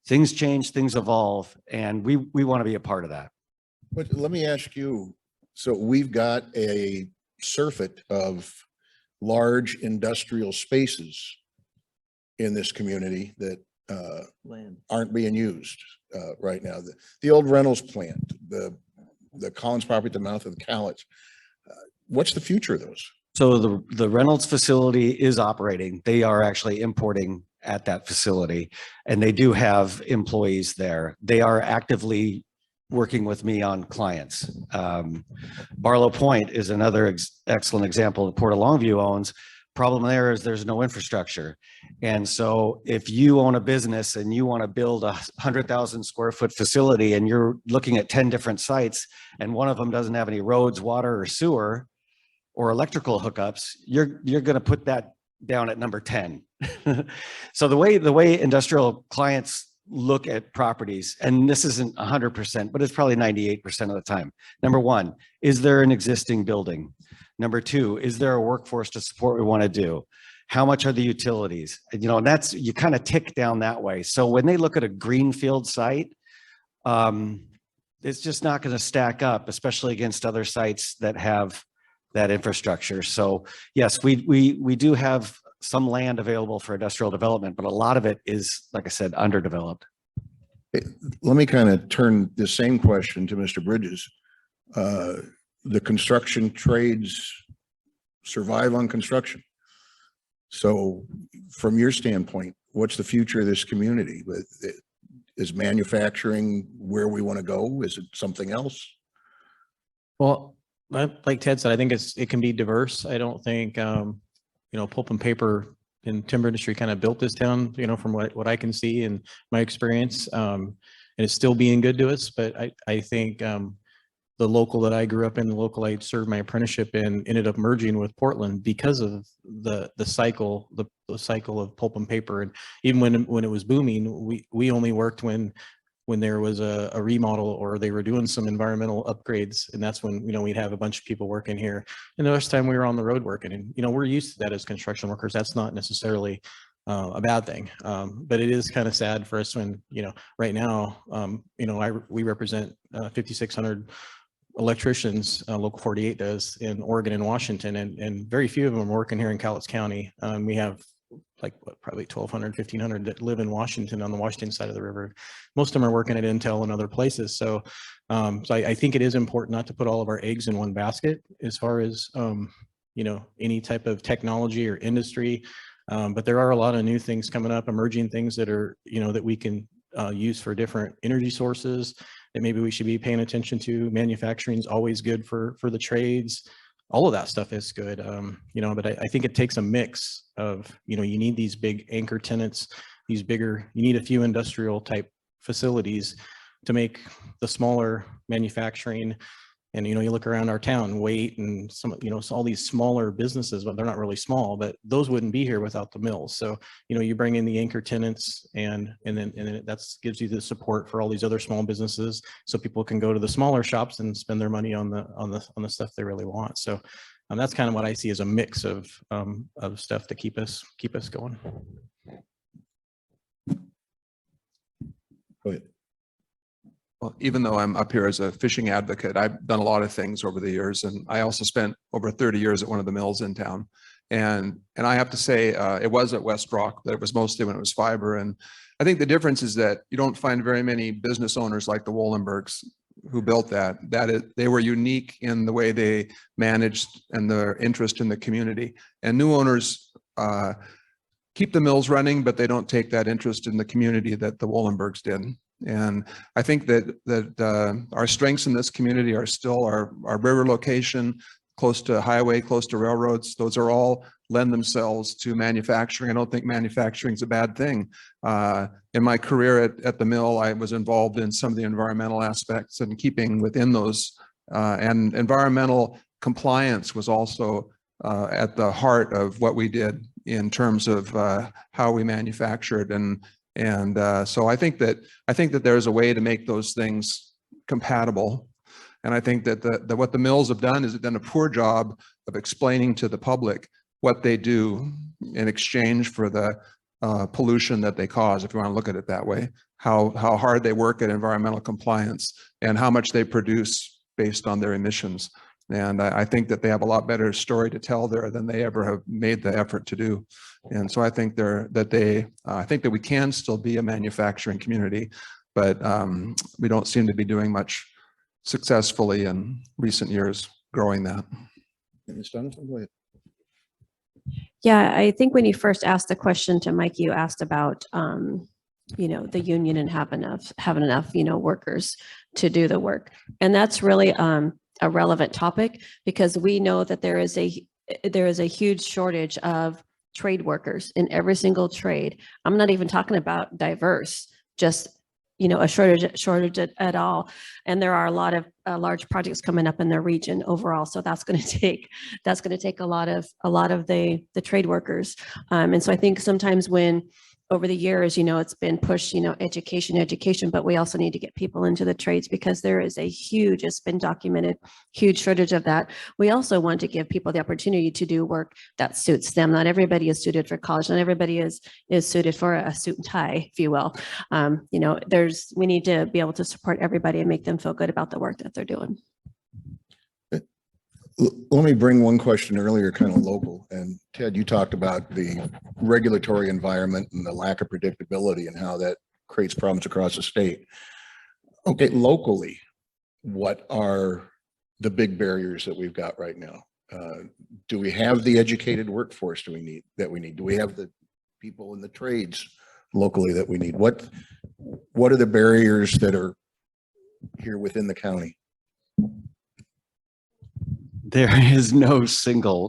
things change, things evolve, and we want to be a part of that. But let me ask you, so we've got a surfeit of large industrial spaces in this community that aren't being used right now. The old Reynolds plant, the Collins property at the mouth of the Cowlitz. What's the future of those? So the Reynolds facility is operating. They are actually importing at that facility, and they do have employees there. They are actively working with me on clients. Barlow Point is another excellent example that Port of Longview owns. Problem there is there's no infrastructure. And so if you own a business and you want to build a 100,000 square foot facility and you're looking at 10 different sites and one of them doesn't have any roads, water, or sewer or electrical hookups, you're going to put that down at number 10. So the way industrial clients look at properties, and this isn't 100%, but it's probably 98% of the time. Number one, is there an existing building? Number two, is there a workforce to support what we want to do? How much are the utilities? And that's, you kind of tick down that way. So when they look at a greenfield site, it's just not going to stack up, especially against other sites that have that infrastructure. So yes, we do have some land available for industrial development, but a lot of it is, like I said, underdeveloped. Let me kind of turn the same question to Mr. Bridges. The construction trades survive on construction. So from your standpoint, what's the future of this community? Is manufacturing where we want to go? Is it something else? Well, like Ted said, I think it can be diverse. I don't think, pulp and paper and timber industry kind of built this town, from what I can see and my experience, and it's still being good to us. But I think the local that I grew up in, the local I served my apprenticeship in, ended up merging with Portland because of the cycle of pulp and paper. And even when it was booming, we only worked when there was a remodel or they were doing some environmental upgrades. And that's when, we'd have a bunch of people working here. And the rest of the time we were on the road working, and, we're used to that as construction workers. That's not necessarily a bad thing. But it is kind of sad for us when, right now, we represent 5,600 electricians, Local 48 does, in Oregon and Washington, and very few of them are working here in Cowlitz County. We have probably 1,200, 1,500 that live in Washington, on the Washington side of the river. Most of them are working at Intel and other places. So, I think it is important not to put all of our eggs in one basket as far as, any type of technology or industry. But there are a lot of new things coming up, emerging things that are, that we can use for different energy sources that maybe we should be paying attention to. Manufacturing is always good for the trades. All of that stuff is good, but I think it takes a mix of, you need these big anchor tenants, you need a few industrial type facilities to make the smaller manufacturing. And, you look around our town, Waite and some, all these smaller businesses, but they're not really small, but those wouldn't be here without the mills. So, you bring in the anchor tenants and then that gives you the support for all these other small businesses. So people can go to the smaller shops and spend their money on the stuff they really want. So that's kind of what I see as a mix of stuff to keep us going. Go ahead. Well, even though I'm up here as a fishing advocate, I've done a lot of things over the years, and I also spent over 30 years at one of the mills in town. And I have to say, it was at West Rock, but it was mostly when it was fiber. And I think the difference is that you don't find very many business owners like the Wollenbergs who built that. They were unique in the way they managed and their interest in the community. And new owners keep the mills running, but they don't take that interest in the community that the Wollenbergs did. And I think that our strengths in this community are still our river location, close to highway, close to railroads. Those are all lend themselves to manufacturing. I don't think manufacturing is a bad thing. In my career at the mill, I was involved in some of the environmental aspects and keeping within those. And environmental compliance was also at the heart of what we did in terms of how we manufactured. And so I think that there's a way to make those things compatible. And I think that what the mills have done is they've done a poor job of explaining to the public what they do in exchange for the pollution that they cause, if you want to look at it that way, how hard they work at environmental compliance and how much they produce based on their emissions. And I think that they have a lot better story to tell there than they ever have made the effort to do. And so I think I think that we can still be a manufacturing community, but we don't seem to be doing much successfully in recent years growing that. Ms. Donovan, go ahead. Yeah, I think when you first asked the question to Mike, you asked about, the union and having enough, workers to do the work. And that's really a relevant topic because we know that there is a huge shortage of trade workers in every single trade. I'm not even talking about diverse, just a shortage at all. And there are a lot of large projects coming up in the region overall. So that's going to take a lot of the trade workers. And so I think sometimes when over the years, it's been pushed, education, but we also need to get people into the trades because there is a huge, it's been documented, huge shortage of that. We also want to give people the opportunity to do work that suits them. Not everybody is suited for college. Not everybody is suited for a suit and tie, if you will. We need to be able to support everybody and make them feel good about the work that they're doing. Let me bring one question earlier, kind of local. And Ted, you talked about the regulatory environment and the lack of predictability and how that creates problems across the state. Okay, locally, what are the big barriers that we've got right now? Do we have the educated workforce that we need? Do we have the people in the trades locally that we need? What are the barriers that are here within the county? There is no single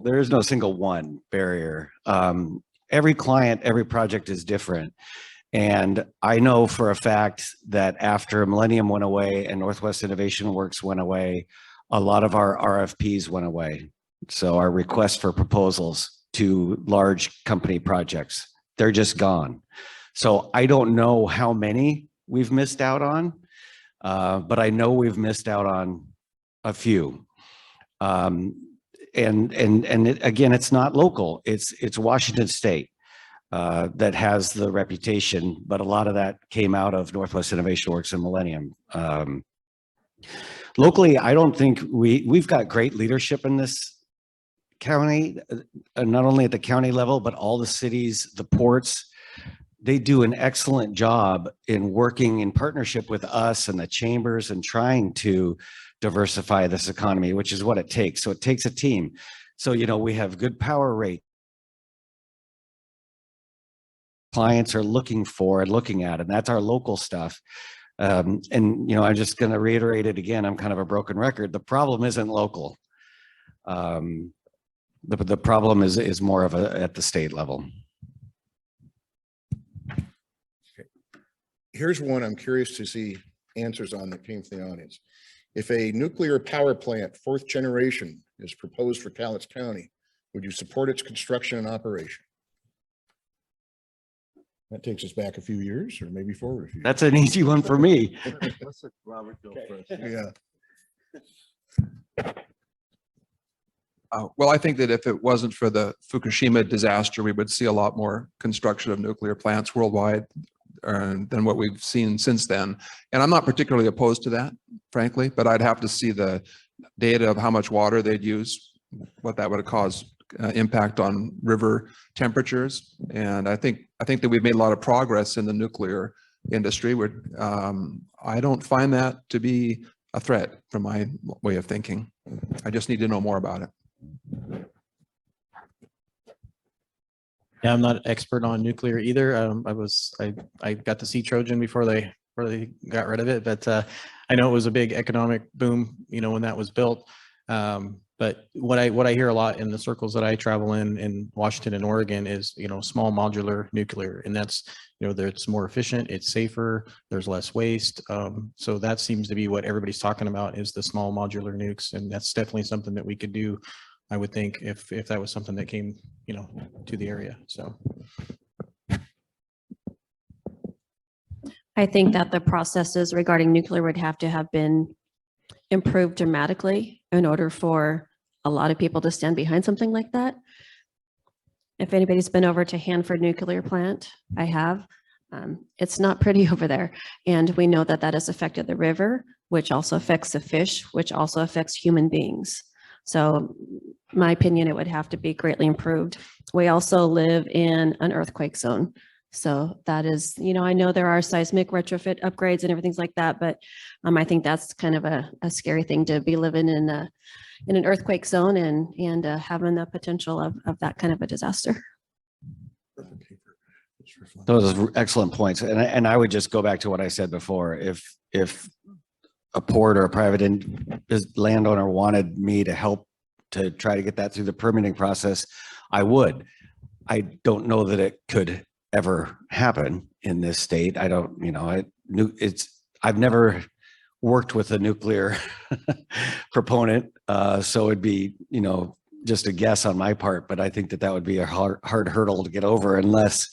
one barrier. Every client, every project is different. And I know for a fact that after Millennium went away and Northwest Innovation Works went away, a lot of our RFPs went away. So our requests for proposals to large company projects, they're just gone. So I don't know how many we've missed out on, but I know we've missed out on a few. Again, it's not local. It's Washington State that has the reputation, but a lot of that came out of Northwest Innovation Works and Millennium. Locally, I don't think we've got great leadership in this county, not only at the county level, but all the cities, the ports. They do an excellent job in working in partnership with us and the chambers and trying to diversify this economy, which is what it takes. So it takes a team. So, we have good power rate. Clients are looking for and looking at, and that's our local stuff. I'm just going to reiterate it again. I'm kind of a broken record. The problem isn't local. The problem is more of at the state level. Here's one I'm curious to see answers on that came from the audience. If a nuclear power plant, 4th generation, is proposed for Cowlitz County, would you support its construction and operation? That takes us back a few years, or maybe forward a few years. That's an easy one for me. Let's let Robert go first. Yeah. Well, I think that if it wasn't for the Fukushima disaster, we would see a lot more construction of nuclear plants worldwide than what we've seen since then. And I'm not particularly opposed to that, frankly, but I'd have to see the data of how much water they'd use, what that would cause impact on river temperatures. And I think that we've made a lot of progress in the nuclear industry. I don't find that to be a threat from my way of thinking. I just need to know more about it. Yeah, I'm not an expert on nuclear either. I got to see Trojan before they got rid of it, but I know it was a big economic boom, when that was built. But what I hear a lot in the circles that I travel in Washington and Oregon is, small modular nuclear, and that's, it's more efficient, it's safer, there's less waste. So that seems to be what everybody's talking about, is the small modular nukes, and that's definitely something that we could do, I would think, if that was something that came, to the area. So I think that the processes regarding nuclear would have to have been improved dramatically in order for a lot of people to stand behind something like that. If anybody's been over to Hanford Nuclear Plant, I have. It's not pretty over there. And we know that that has affected the river, which also affects the fish, which also affects human beings. So my opinion, it would have to be greatly improved. We also live in an earthquake zone. So that is, I know there are seismic retrofit upgrades and everything like that, but I think that's kind of a scary thing, to be living in an earthquake zone and having the potential of that kind of a disaster. Those are excellent points. And I would just go back to what I said before. If a port or a private landowner wanted me to help to try to get that through the permitting process, I would. I don't know that it could ever happen in this state. I don't, I've never worked with a nuclear proponent, so it'd be, just a guess on my part, but I think that would be a hard hurdle to get over, unless,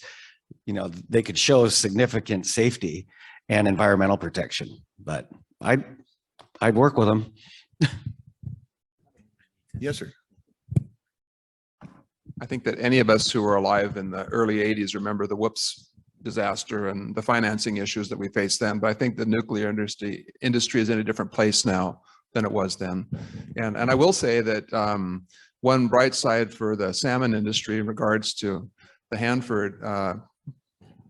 they could show significant safety and environmental protection. But I'd work with them. Yes, sir. I think that any of us who were alive in the early 80s remember the Whoops disaster and the financing issues that we faced then. But I think the nuclear industry is in a different place now than it was then. And I will say that one bright side for the salmon industry in regards to the Hanford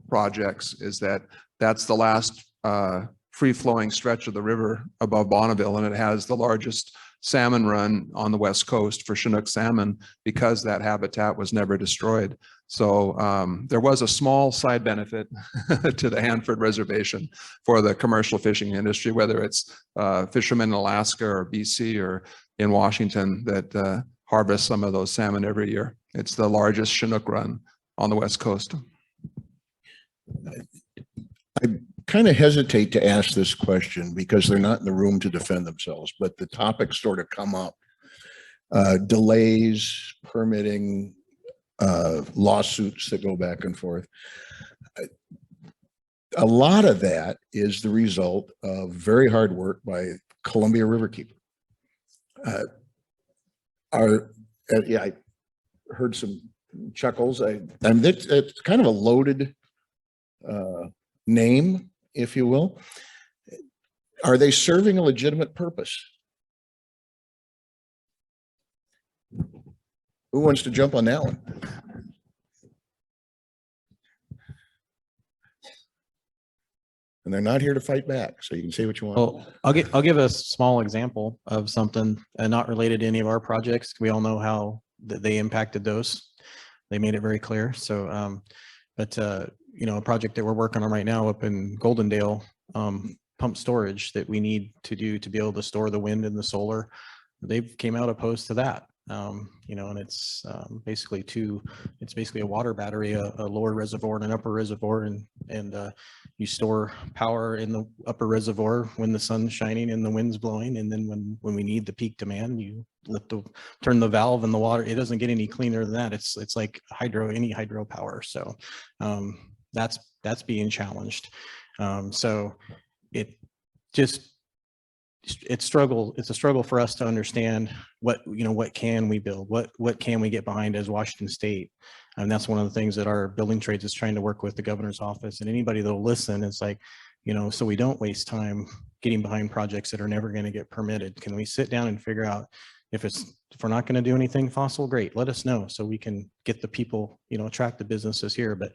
projects is that that's the last free-flowing stretch of the river above Bonneville, and it has the largest salmon run on the West Coast for Chinook salmon, because that habitat was never destroyed. So there was a small side benefit to the Hanford Reservation for the commercial fishing industry, whether it's fishermen in Alaska or BC or in Washington that harvest some of those salmon every year. It's the largest Chinook run on the West Coast. I kind of hesitate to ask this question because they're not in the room to defend themselves, but the topics sort of come up. Delays, permitting, lawsuits that go back and forth. A lot of that is the result of very hard work by Columbia Riverkeeper. I heard some chuckles. I mean, it's kind of a loaded name, if you will. Are they serving a legitimate purpose? Who wants to jump on that one? And they're not here to fight back, so you can say what you want. Well, I'll give a small example of something not related to any of our projects. We all know how they impacted those. They made it very clear. So, a project that we're working on right now up in Goldendale, pump storage that we need to do to be able to store the wind and the solar. They came out opposed to that. And it's basically a water battery, a lower reservoir and an upper reservoir, and you store power in the upper reservoir when the sun's shining and the wind's blowing, and then when we need the peak demand, you turn the valve and the water. It doesn't get any cleaner than that. It's like any hydro power. So that's being challenged. So it's a struggle for us to understand what can we build, what can we get behind as Washington State. And that's one of the things that our building trades is trying to work with the governor's office and anybody that'll listen. It's like, so we don't waste time getting behind projects that are never going to get permitted. Can we sit down and figure out if we're not going to do anything fossil, great, let us know so we can get the people, attract the businesses here. But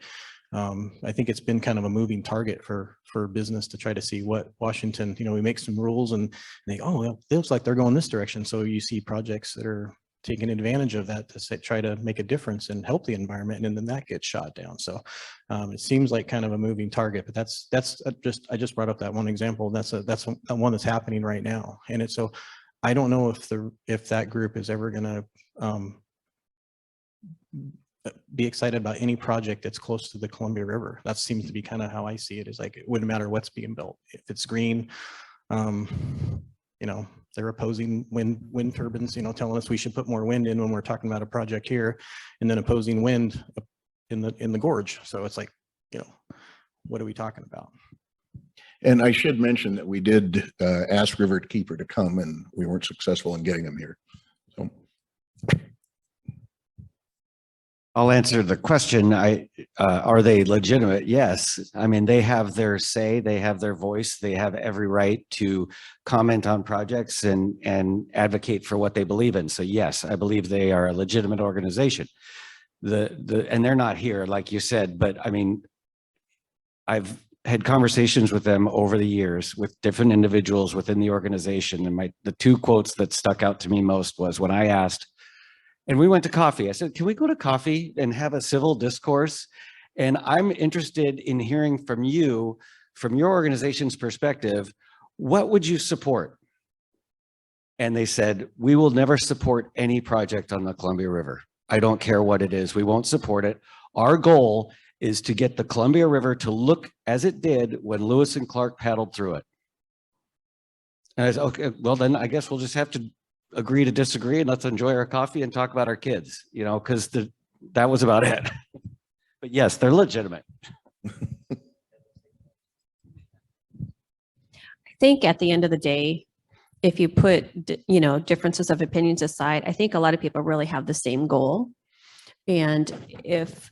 I think it's been kind of a moving target for business to try to see what Washington, we make some rules and they, oh, well, it looks like they're going this direction. So you see projects that are taking advantage of that to try to make a difference and help the environment, and then that gets shot down. So it seems like kind of a moving target, but that's I just brought up that one example. That's one that's happening right now. And it's, so I don't know if that group is ever going to be excited about any project that's close to the Columbia River. That seems to be kind of how I see it, is like, it wouldn't matter what's being built. If it's green, they're opposing wind turbines, telling us we should put more wind in when we're talking about a project here, and then opposing wind in the gorge. So it's like, what are we talking about? And I should mention that we did ask Riverkeeper to come, and we weren't successful in getting him here. So I'll answer the question. Are they legitimate? Yes. I mean, they have their say, they have their voice, they have every right to comment on projects and advocate for what they believe in. So yes, I believe they are a legitimate organization. And they're not here, like you said, but I mean, I've had conversations with them over the years with different individuals within the organization. And the two quotes that stuck out to me most was when I asked, and we went to coffee. I said, can we go to coffee and have a civil discourse? And I'm interested in hearing from you, from your organization's perspective, what would you support? And they said, we will never support any project on the Columbia River. I don't care what it is. We won't support it. Our goal is to get the Columbia River to look as it did when Lewis and Clark paddled through it. And I said, okay, well then I guess we'll just have to agree to disagree, and let's enjoy our coffee and talk about our kids, because that was about it. But yes, they're legitimate. I think at the end of the day, if you put, differences of opinions aside, I think a lot of people really have the same goal. And if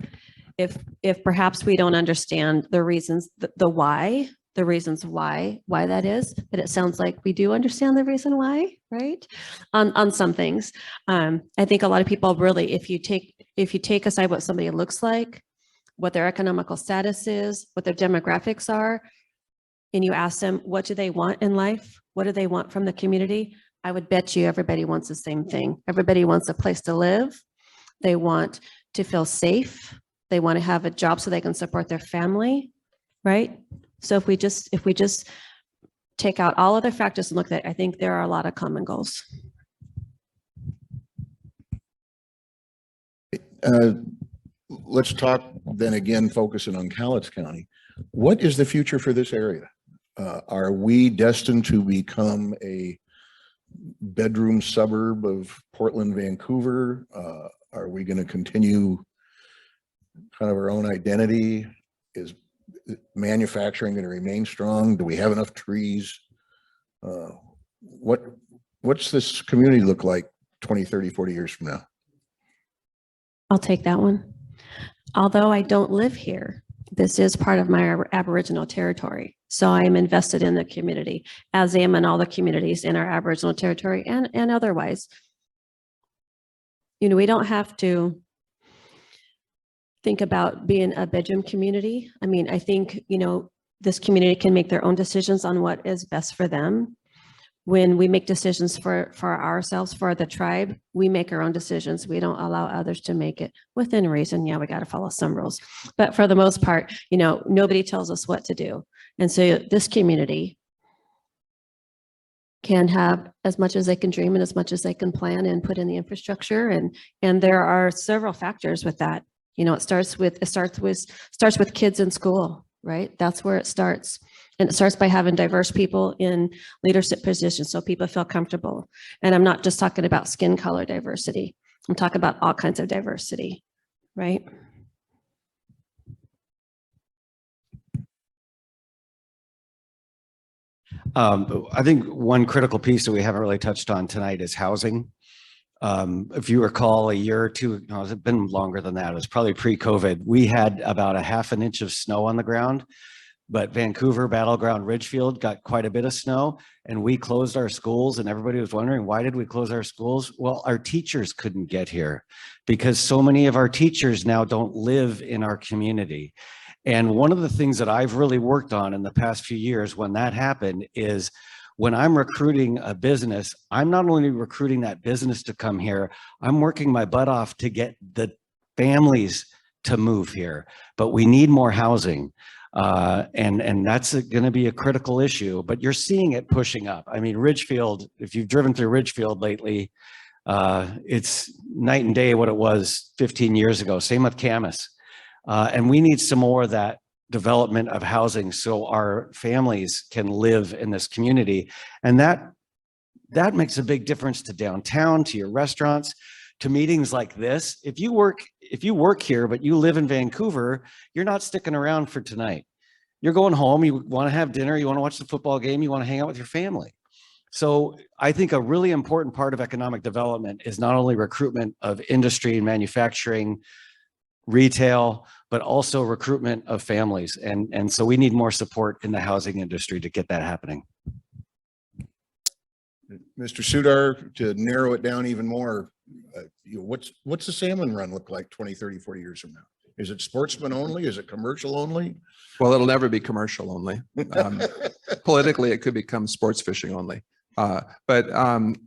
perhaps we don't understand the reasons, the reasons why that is, but it sounds like we do understand the reason why, right? On some things. I think a lot of people really, if you take aside what somebody looks like, what their economical status is, what their demographics are, and you ask them, what do they want in life? What do they want from the community? I would bet you everybody wants the same thing. Everybody wants a place to live. They want to feel safe. They want to have a job so they can support their family, right? So if we just take out all other factors and look at it, I think there are a lot of common goals. let's talk then again, focusing on Cowlitz County. What is the future for this area? Are we destined to become a bedroom suburb of Portland, Vancouver? Are we going to continue kind of our own identity? Is manufacturing going to remain strong? Do we have enough trees? What's this community look like 20, 30, 40 years from now? I'll take that one. Although I don't live here, this is part of my Aboriginal territory. So I am invested in the community, as I am in all the communities in our Aboriginal territory and otherwise. You know, we don't have to think about being a bedroom community. I mean, I think, you know, this community can make their own decisions on what is best for them. When we make decisions for ourselves, for the tribe, we make our own decisions. We don't allow others to make it within reason. Yeah, we got to follow some rules. But for the most part, you know, nobody tells us what to do. And so this community can have as much as they can dream and as much as they can plan and put in the infrastructure. And there are several factors with that. You know, it starts with kids in school, right? That's where it starts. And it starts by having diverse people in leadership positions so people feel comfortable. And I'm not just talking about skin color diversity. I'm talking about all kinds of diversity, right? I think one critical piece that we haven't really touched on tonight is housing. If you recall, a year or two, no, it's been longer than that. It was probably pre-COVID. We had about a half an inch of snow on the ground. but Vancouver, Battleground, Ridgefield got quite a bit of snow, and we closed our schools, and everybody was wondering, why did we close our schools? Well, our teachers couldn't get here because so many of our teachers now don't live in our community. And one of the things that I've really worked on in the past few years when that happened is when I'm recruiting a business, I'm not only recruiting that business to come here, I'm working my butt off to get the families to move here, but we need more housing. And that's going to be a critical issue, but you're seeing it pushing up. I mean, Ridgefield, if you've driven through Ridgefield lately, it's night and day what it was 15 years ago. Same with Camas. And we need some more of that development of housing so our families can live in this community. And that makes a big difference to downtown, to your restaurants, to meetings like this. If you work here, but you live in Vancouver, you're not sticking around for tonight. You're going home, you want to have dinner, you want to watch the football game, you want to hang out with your family. So I think a really important part of economic development is not only recruitment of industry and manufacturing, retail, but also recruitment of families. And so we need more support in the housing industry to get that happening. Mr. Sudar, to narrow it down even more, what's the salmon run look like 20, 30, 40 years from now? Is it sportsman only? Is it commercial only? Well, it'll never be commercial only. Politically, it could become sports fishing only. But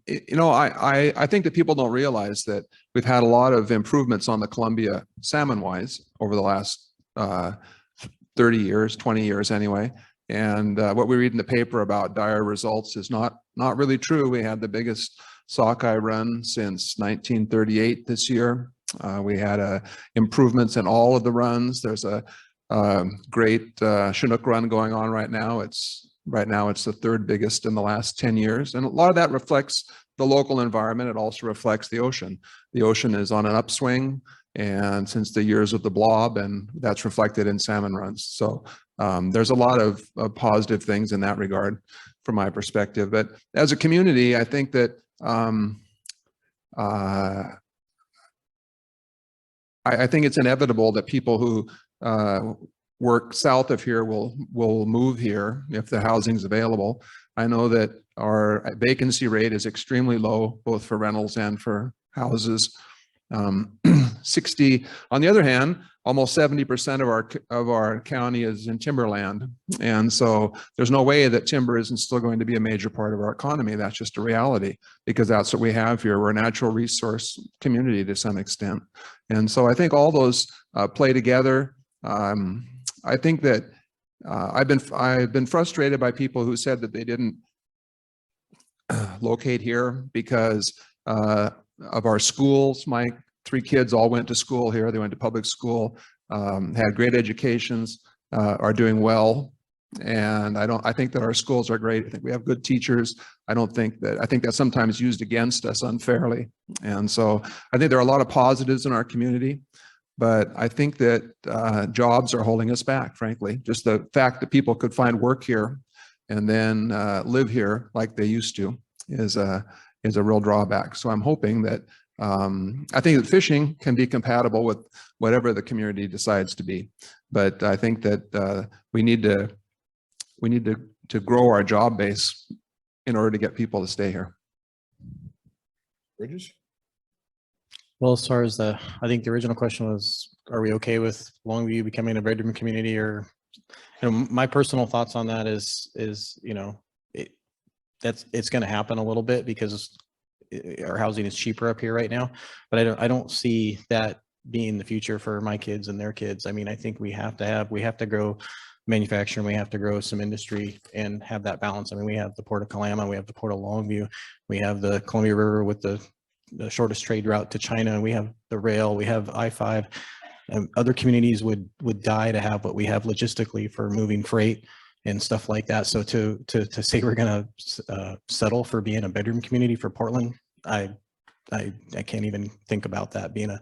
you know, I think that people don't realize that we've had a lot of improvements on the Columbia salmon-wise over the last 30 years, 20 years anyway. And what we read in the paper about dire results is not really true. We had the biggest sockeye run since 1938 this year. We had improvements in all of the runs. There's a great Chinook run going on right now. Right now it's the third biggest in the last 10 years. And a lot of that reflects the local environment. It also reflects the ocean. The ocean is on an upswing, and since the years of the blob, and that's reflected in salmon runs. So there's a lot of positive things in that regard from my perspective. But as a community, I think that I think it's inevitable that people who work south of here will move here if the housing's available. I know that our vacancy rate is extremely low, both for rentals and for houses. 60. On the other hand, almost 70% of our county is in timberland, and so there's no way that timber isn't still going to be a major part of our economy. That's just a reality, because that's what we have here. We're a natural resource community to some extent, and so I think all those play together. I think that I've been frustrated by people who said that they didn't locate here because of our schools. My 3 kids all went to school here. They went to public school, had great educations, are doing well. And I think that our schools are great. I think we have good teachers. I think that's sometimes used against us unfairly. And so I think there are a lot of positives in our community, but I think that jobs are holding us back, frankly. Just the fact that people could find work here and then live here like they used to is a real drawback. So I'm hoping that I think that fishing can be compatible with whatever the community decides to be, but I think that we need to grow our job base in order to get people to stay here. Bridges? Well, as far as I think the original question was, are we okay with Longview becoming a bedroom community? Or, my personal thoughts on that is it's going to happen a little bit because our housing is cheaper up here right now, but I don't see that being the future for my kids and their kids. I mean, I think we have to grow manufacturing, we have to grow some industry and have that balance. I mean, we have the Port of Kalama, we have the Port of Longview, we have the Columbia River with the shortest trade route to China, we have the rail, we have I-5. Other communities would die to have what we have logistically for moving freight and stuff like that. So to say we're going to settle for being a bedroom community for Portland, I can't even think about that being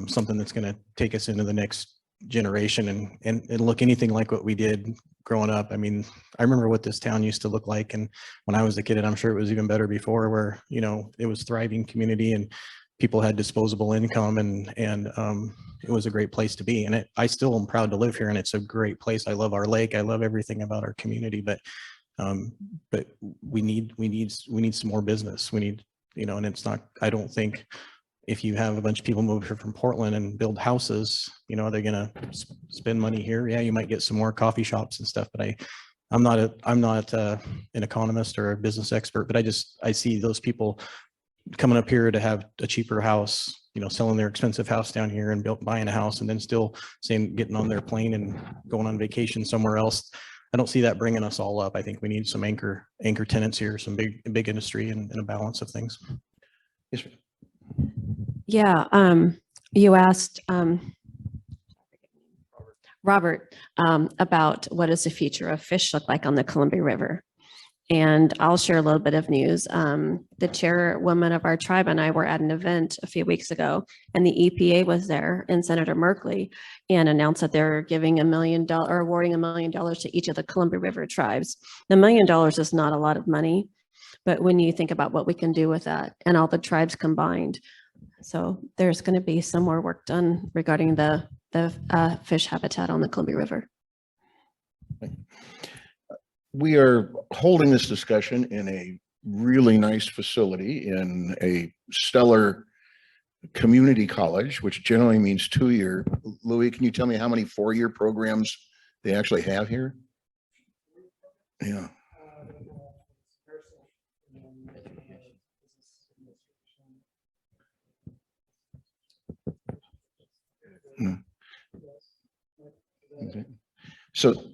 something that's going to take us into the next generation and look anything like what we did growing up. I mean, I remember what this town used to look like, and when I was a kid, and I'm sure it was even better before, where it was thriving community, and people had disposable income, and it was a great place to be. And I still am proud to live here, and it's a great place. I love our lake. I love everything about our community, but we need some more business. We need, and it's not, I don't think if you have a bunch of people move here from Portland and build houses, they're going to spend money here. Yeah, you might get some more coffee shops and stuff, but I'm not an economist or a business expert, but I see those people coming up here to have a cheaper house, selling their expensive house down here and buying a house, and then still getting on their plane and going on vacation somewhere else. I don't see that bringing us all up. I think we need some anchor tenants here, some big industry, and a balance of things. Yes, ma'am. Yeah, you asked Robert about what does the future of fish look like on the Columbia River. And I'll share a little bit of news. The chairwoman of our tribe and I were at an event a few weeks ago, and the EPA was there, and Senator Merkley, and announced that they're giving awarding $1 million to each of the Columbia River tribes. The $1 million is not a lot of money, but when you think about what we can do with that and all the tribes combined, so there's going to be some more work done regarding the fish habitat on the Columbia River. We are holding this discussion in a really nice facility in a stellar community college, which generally means 2-year. Louis, can you tell me how many 4-year programs they actually have here? Yeah. Okay. So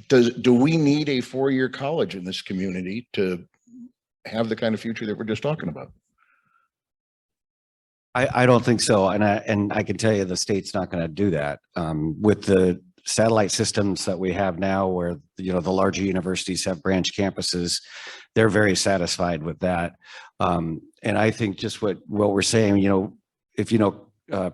do we need a 4-year college in this community to have the kind of future that we're just talking about? I don't think so, and I can tell you the state's not going to do that. With the satellite systems that we have now, where the larger universities have branch campuses, they're very satisfied with that. And I think just what we're saying, if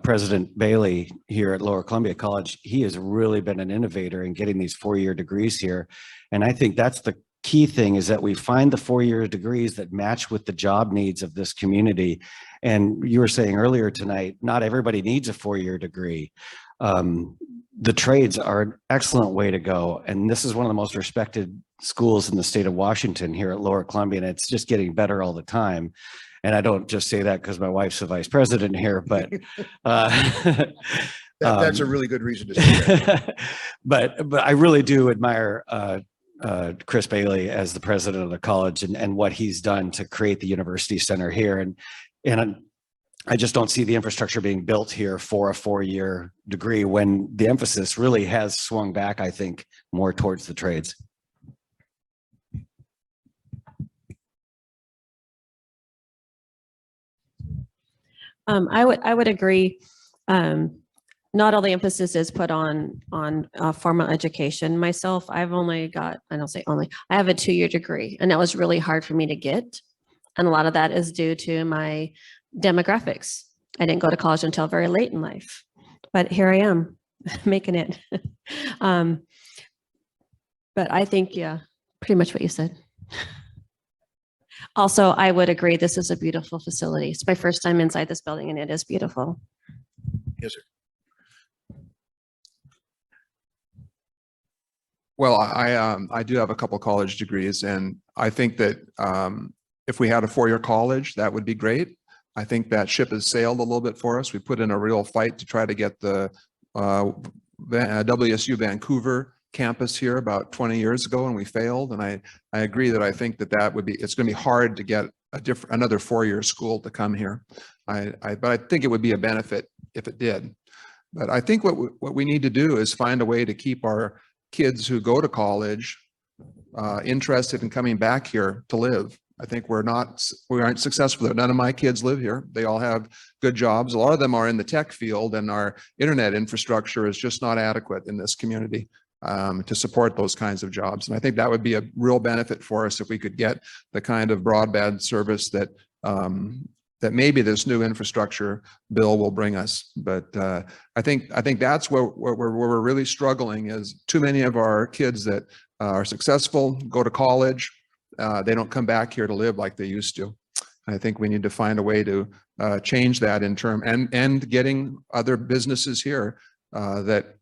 President Bailey here at Lower Columbia College, he has really been an innovator in getting these 4-year degrees here. And I think that's the key thing, is that we find the 4-year degrees that match with the job needs of this community. And you were saying earlier tonight, not everybody needs a 4-year degree. The trades are an excellent way to go. And this is one of the most respected schools in the state of Washington here at Lower Columbia, and it's just getting better all the time. And I don't just say that because my wife's the vice president here, but That's a really good reason to say that. but I really do admire Chris Bailey as the president of the college and what he's done to create the university center here. And I just don't see the infrastructure being built here for a 4-year degree, when the emphasis really has swung back, I think, more towards the trades. I would agree. Not all the emphasis is put on formal education. Myself, I've only got, I don't say only, I have a 2-year degree, and that was really hard for me to get. And a lot of that is due to my demographics. I didn't go to college until very late in life, but here I am making it. But I think, yeah, pretty much what you said. Also, I would agree, this is a beautiful facility. It's my first time inside this building, and it is beautiful. Yes, sir. Well, I do have a couple college degrees, and I think that if we had a 4-year college, that would be great. I think that ship has sailed a little bit for us. We put in a real fight to try to get the WSU Vancouver campus here about 20 years ago, and we failed. And I agree that I think that would be, it's going to be hard to get another 4-year school to come here. But I think it would be a benefit if it did. But I think what we need to do is find a way to keep our kids who go to college interested in coming back here to live. I think we aren't successful there. None of my kids live here. They all have good jobs. A lot of them are in the tech field, and our internet infrastructure is just not adequate in this community to support those kinds of jobs. And I think that would be a real benefit for us if we could get the kind of broadband service that that maybe this new infrastructure bill will bring us. But I think that's where we're really struggling, is too many of our kids that are successful go to college. They don't come back here to live like they used to. I think we need to find a way to change that in term and getting other businesses here that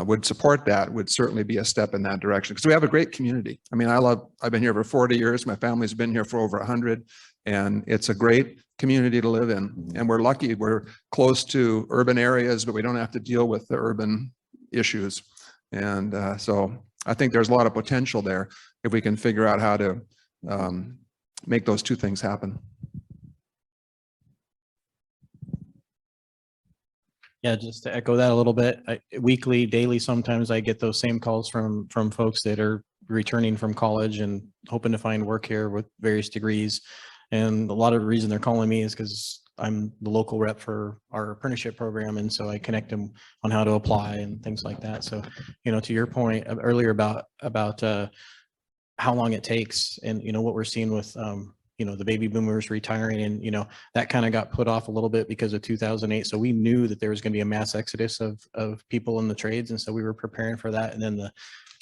would support that would certainly be a step in that direction, because we have a great community. I mean, I've been here for 40 years. My family's been here for over 100, and it's a great community to live in. And we're lucky we're close to urban areas, but we don't have to deal with the urban issues. And so I think there's a lot of potential there if we can figure out how to make those two things happen. Yeah, just to echo that a little bit, weekly, daily, sometimes I get those same calls from folks that are returning from college and hoping to find work here with various degrees. And a lot of the reason they're calling me is because I'm the local rep for our apprenticeship program. And so I connect them on how to apply and things like that. So, you know, to your point earlier about how long it takes, and, you know, what we're seeing with, you know, the baby boomers retiring, and, you know, that kind of got put off a little bit because of 2008. So we knew that there was going to be a mass exodus of people in the trades. And so we were preparing for that. And then the,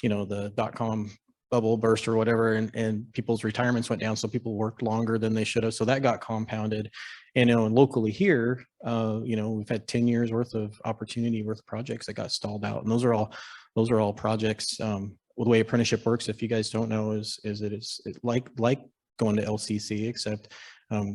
you know, the .com bubble burst or whatever, and people's retirements went down. So people worked longer than they should have. So that got compounded. And, you know, locally here, you know, we've had 10 years worth of opportunity worth projects that got stalled out. And those are all projects. The way apprenticeship works, if you guys don't know, is that it's like going to LCC, except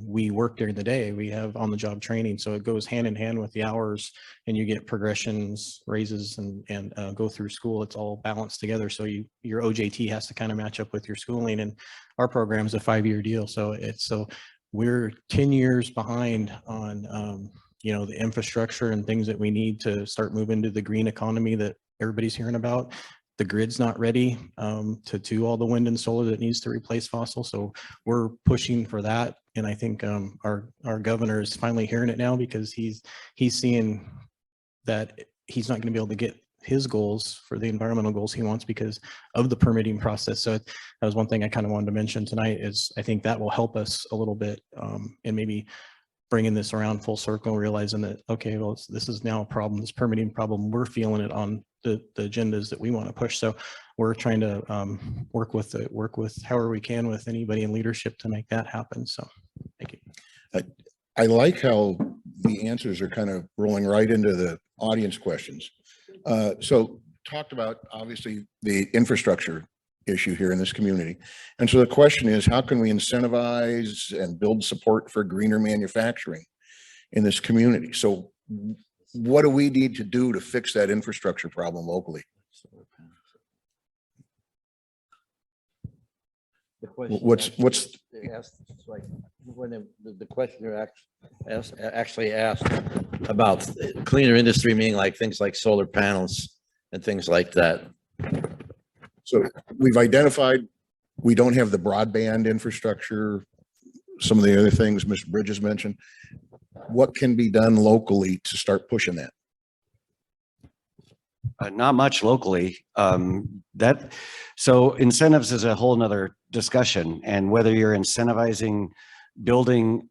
we work during the day. We have on-the-job training, so it goes hand in hand with the hours, and you get progressions, raises, and go through school. It's all balanced together. So your OJT has to kind of match up with your schooling, and our program is a 5-year deal. So we're 10 years behind on you know, the infrastructure and things that we need to start moving to the green economy that everybody's hearing about. The grid's not ready to do all the wind and solar that needs to replace fossil. So we're pushing for that. And I think our governor is finally hearing it now, because he's seeing that he's not going to be able to get his goals for the environmental goals he wants because of the permitting process. So that was one thing I kind of wanted to mention tonight, is I think that will help us a little bit, and maybe bringing this around full circle, realizing that, okay, well, this is now a problem, this permitting problem, we're feeling it on the agendas that we want to push. So we're trying to work with however we can with anybody in leadership to make that happen. So thank you. I like how the answers are kind of rolling right into the audience questions. So talked about, obviously, the infrastructure issue here in this community. And so the question is, how can we incentivize and build support for greener manufacturing in this community? So what do we need to do to fix that infrastructure problem locally? The question What's asked, like when the questioner actually asked about cleaner industry, meaning like things like solar panels and things like that. So we've identified we don't have the broadband infrastructure, some of the other things Mr. Bridges mentioned. What can be done locally to start pushing that? Not much locally. So incentives is a whole nother discussion, and whether you're incentivizing building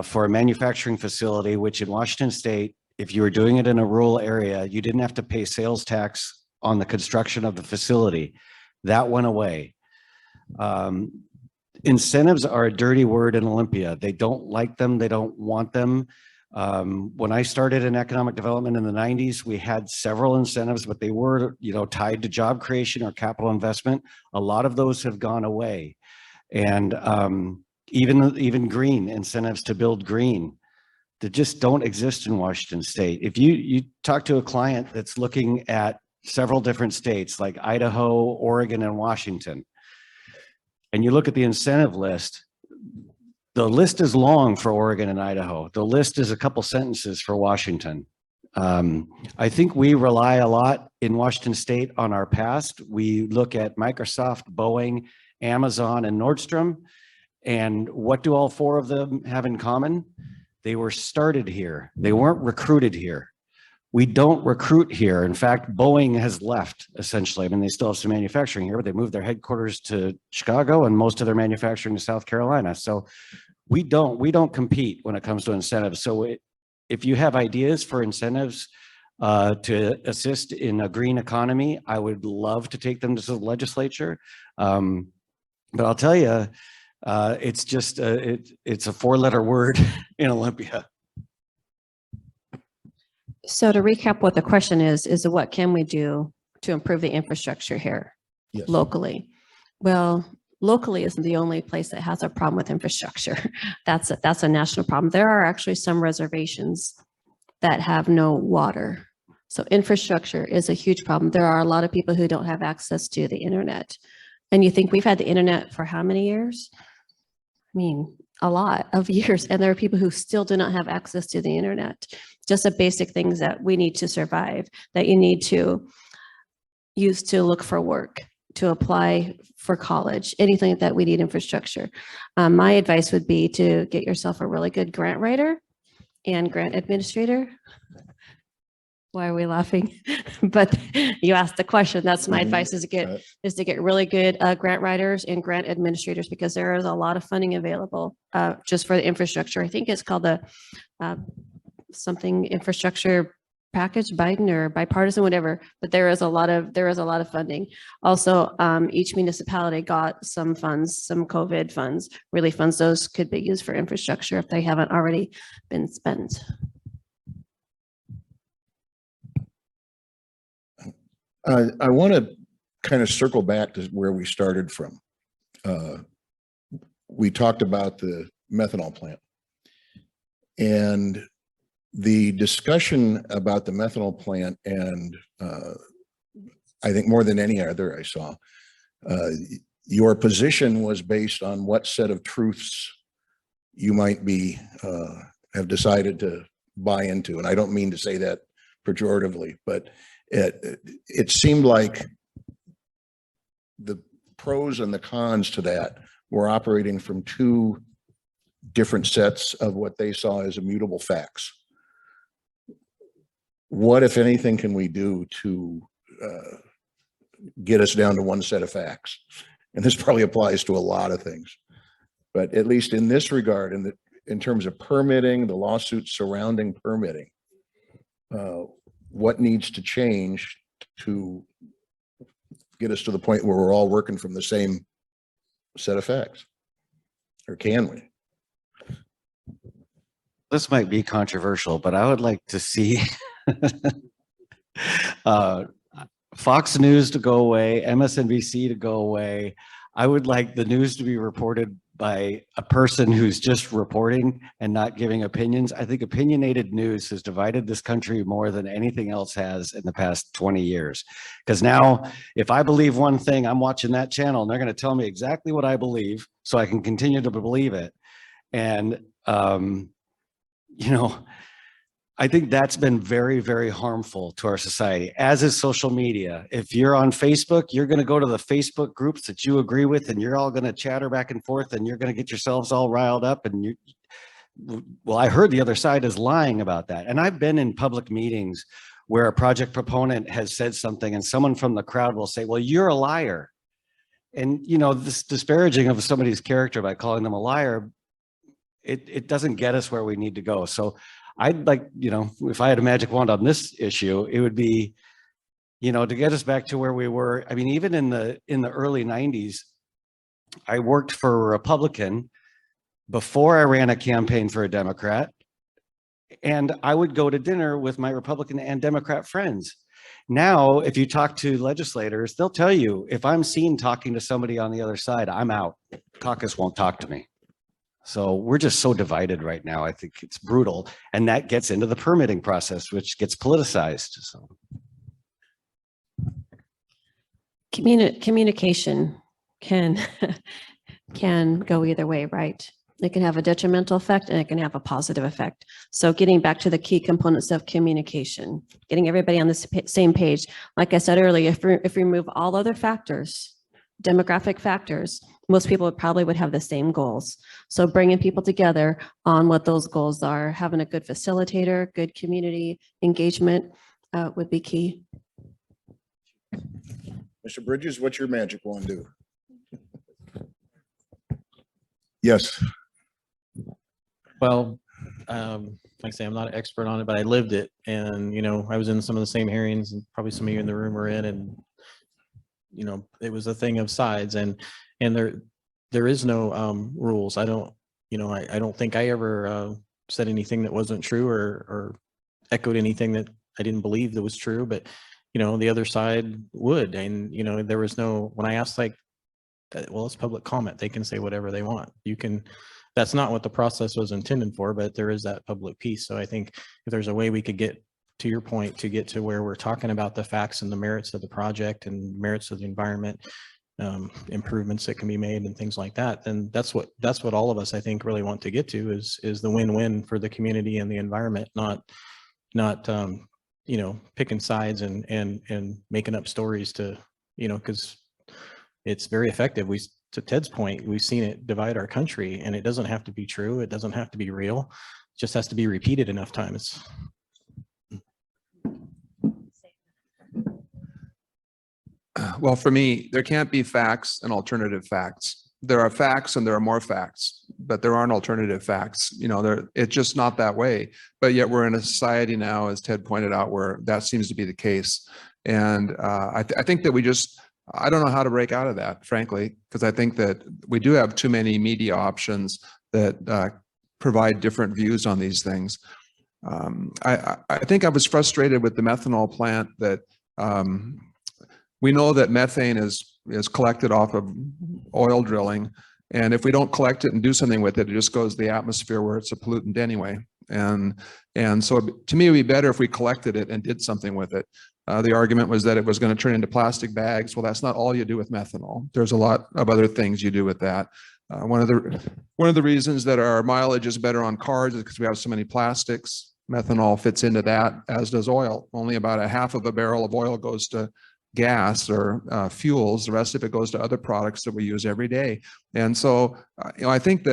for a manufacturing facility, which in Washington State, if you were doing it in a rural area, you didn't have to pay sales tax on the construction of the facility. That went away. Incentives are a dirty word in Olympia. They don't like them. They don't want them. When I started in economic development in the 90s, we had several incentives, but they were, you know, tied to job creation or capital investment. A lot of those have gone away. And even green incentives to build green, that just don't exist in Washington State. If you talk to a client that's looking at several different states like Idaho, Oregon, and Washington, and you look at the incentive list, the list is long for Oregon and Idaho. The list is a couple sentences for Washington. I think we rely a lot in Washington State on our past. We look at Microsoft, Boeing, Amazon, and Nordstrom. And what do all four of them have in common? They were started here. They weren't recruited here. We don't recruit here. In fact, Boeing has left, essentially. I mean, they still have some manufacturing here, but they moved their headquarters to Chicago and most of their manufacturing to South Carolina. So we don't compete when it comes to incentives. So if you have ideas for incentives to assist in a green economy, I would love to take them to the legislature. But I'll tell you, It's just, it's a 4-letter word in Olympia. So to recap what the question is what can we do to improve the infrastructure here Yes. locally? Well, locally isn't the only place that has a problem with infrastructure. That's a national problem. There are actually some reservations that have no water. So infrastructure is a huge problem. There are a lot of people who don't have access to the internet. And you think we've had the internet for how many years? I mean, a lot of years. And there are people who still do not have access to the internet. Just the basic things that we need to survive, that you need to use to look for work, to apply for college, anything that we need infrastructure. My advice would be to get yourself a really good grant writer and grant administrator. Why are we laughing? But you asked the question. That's my advice, is to get really good grant writers and grant administrators, because there is a lot of funding available just for the infrastructure. I think it's called the something infrastructure package, Biden or bipartisan, whatever. But there is a lot of funding. Also, each municipality got some funds, some COVID funds, relief funds. Those could be used for infrastructure if they haven't already been spent. I want to kind of circle back to where we started from. We talked about the methanol plant, and the discussion about the methanol plant, and I think more than any other I saw, your position was based on what set of truths you might be have decided to buy into. And I don't mean to say that pejoratively, but it seemed like the pros and the cons to that were operating from two different sets of what they saw as immutable facts. What, if anything, can we do to get us down to one set of facts? And this probably applies to a lot of things, but at least in this regard, in terms of permitting, the lawsuits surrounding permitting, what needs to change to get us to the point where we're all working from the same set of facts? Or can we? This might be controversial, but I would like to see Fox News to go away, MSNBC to go away. I would like the news to be reported by a person who's just reporting and not giving opinions. I think opinionated news has divided this country more than anything else has in the past 20 years. Because now, if I believe one thing, I'm watching that channel and they're going to tell me exactly what I believe so I can continue to believe it. And, you know, I think that's been very, very harmful to our society, as is social media. If you're on Facebook, you're going to go to the Facebook groups that you agree with, and you're all going to chatter back and forth, and you're going to get yourselves all riled up. And well, I heard the other side is lying about that. And I've been in public meetings where a project proponent has said something, and someone from the crowd will say, well, you're a liar. And, you know, this disparaging of somebody's character by calling them a liar, it doesn't get us where we need to go. So I'd like, you know, if I had a magic wand on this issue, it would be, you know, to get us back to where we were. I mean, even in the early 90s, I worked for a Republican before I ran a campaign for a Democrat, and I would go to dinner with my Republican and Democrat friends. Now, if you talk to legislators, they'll tell you, if I'm seen talking to somebody on the other side, I'm out. Caucus won't talk to me. So we're just so divided right now. I think it's brutal. And that gets into the permitting process, which gets politicized. So communication can go either way, right? It can have a detrimental effect and it can have a positive effect. So getting back to the key components of communication, getting everybody on the same page. Like I said earlier, if we remove all other factors, demographic factors, most people would have the same goals. So bringing people together on what those goals are, having a good facilitator, good community engagement would be key. Mr. Bridges, what's your magic wand do? Yes. Well, like I say, I'm not an expert on it, but I lived it. And, you know, I was in some of the same hearings, and probably some of you in the room were in, and, you know, it was a thing of sides, and there is no rules. I don't, I don't think I ever said anything that wasn't true or echoed anything that I didn't believe that was true, but the other side would. And there was no, when I asked, like, well, it's public comment, they can say whatever they want. That's not what the process was intended for, but there is that public piece. So I think if there's a way we could get to your point, to get to where we're talking about the facts and the merits of the project and merits of the environment, improvements that can be made and things like that, then that's what all of us, I think, really want to get to is the win-win for the community and the environment, not picking sides and making up stories to, because it's very effective. To Ted's point, we've seen it divide our country, and it doesn't have to be true. It doesn't have to be real. It just has to be repeated enough times. Well, for me, there can't be facts and alternative facts. There are facts and there are more facts, but there aren't alternative facts. It's just not that way. But yet we're in a society now, as Ted pointed out, where that seems to be the case. And I think that I don't know how to break out of that, frankly, because I think that we do have too many media options that provide different views on these things. I think I was frustrated with the methanol plant that we know that methane is collected off of oil drilling. And if we don't collect it and do something with it, it just goes to the atmosphere where it's a pollutant anyway. And so to me, it would be better if we collected it and did something with it. The argument was that it was going to turn into plastic bags. Well, that's not all you do with methanol. There's a lot of other things you do with that. One of the reasons that our mileage is better on cars is because we have so many plastics. Methanol fits into that, as does oil. Only about a half of a barrel of oil goes to gas or fuels. The rest of it goes to other products that we use every day. And so, I think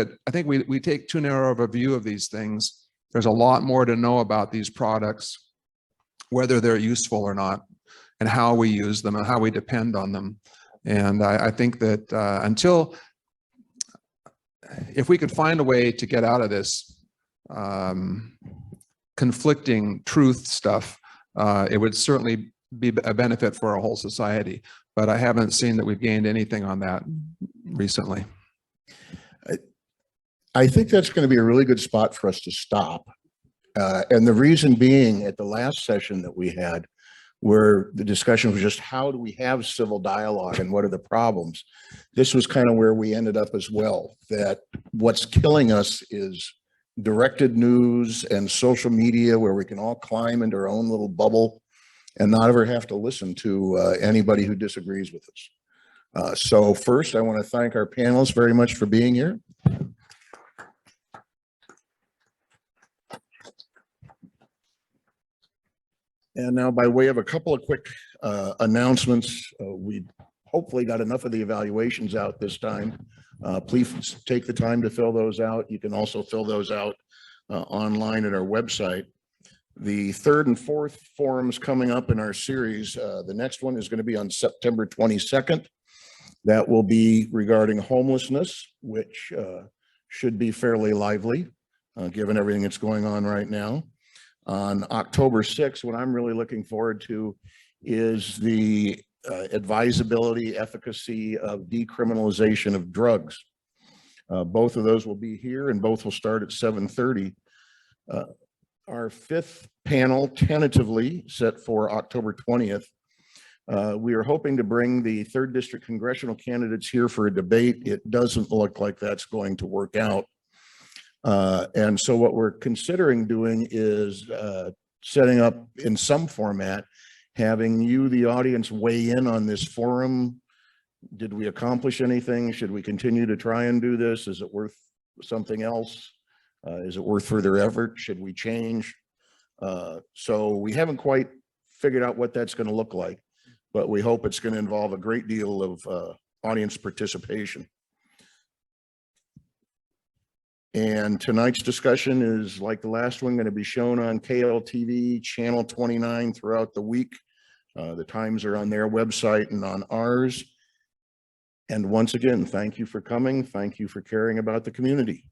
we take too narrow of a view of these things. There's a lot more to know about these products, whether they're useful or not, and how we use them and how we depend on them. And I think that if we could find a way to get out of this conflicting truth stuff, it would certainly be a benefit for our whole society. But I haven't seen that we've gained anything on that recently. I think that's going to be a really good spot for us to stop. And the reason being, at the last session that we had, where the discussion was just how do we have civil dialogue and what are the problems, this was kind of where we ended up as well, that what's killing us is directed news and social media, where we can all climb into our own little bubble and not ever have to listen to anybody who disagrees with us. So first, I want to thank our panelists very much for being here. And now, by way of a couple of quick announcements, we hopefully got enough of the evaluations out this time. Please take the time to fill those out. You can also fill those out online at our website. The third and fourth forums coming up in our series, the next one is going to be on September 22nd. That will be regarding homelessness, which should be fairly lively, given everything that's going on right now. On October 6th, what I'm really looking forward to is the advisability, efficacy of decriminalization of drugs. Both of those will be here, and both will start at 7:30. Our fifth panel, tentatively set for October 20th. We are hoping to bring the 3rd District congressional candidates here for a debate. It doesn't look like that's going to work out. And so what we're considering doing is setting up in some format, having you, the audience, weigh in on this forum. Did we accomplish anything? Should we continue to try and do this? Is it worth something else? Is it worth further effort? Should we change? So we haven't quite figured out what that's going to look like, but we hope it's going to involve a great deal of audience participation. And tonight's discussion is, like the last one, going to be shown on KLTV channel 29 throughout the week. The times are on their website and on ours. And once again, thank you for coming. Thank you for caring about the community.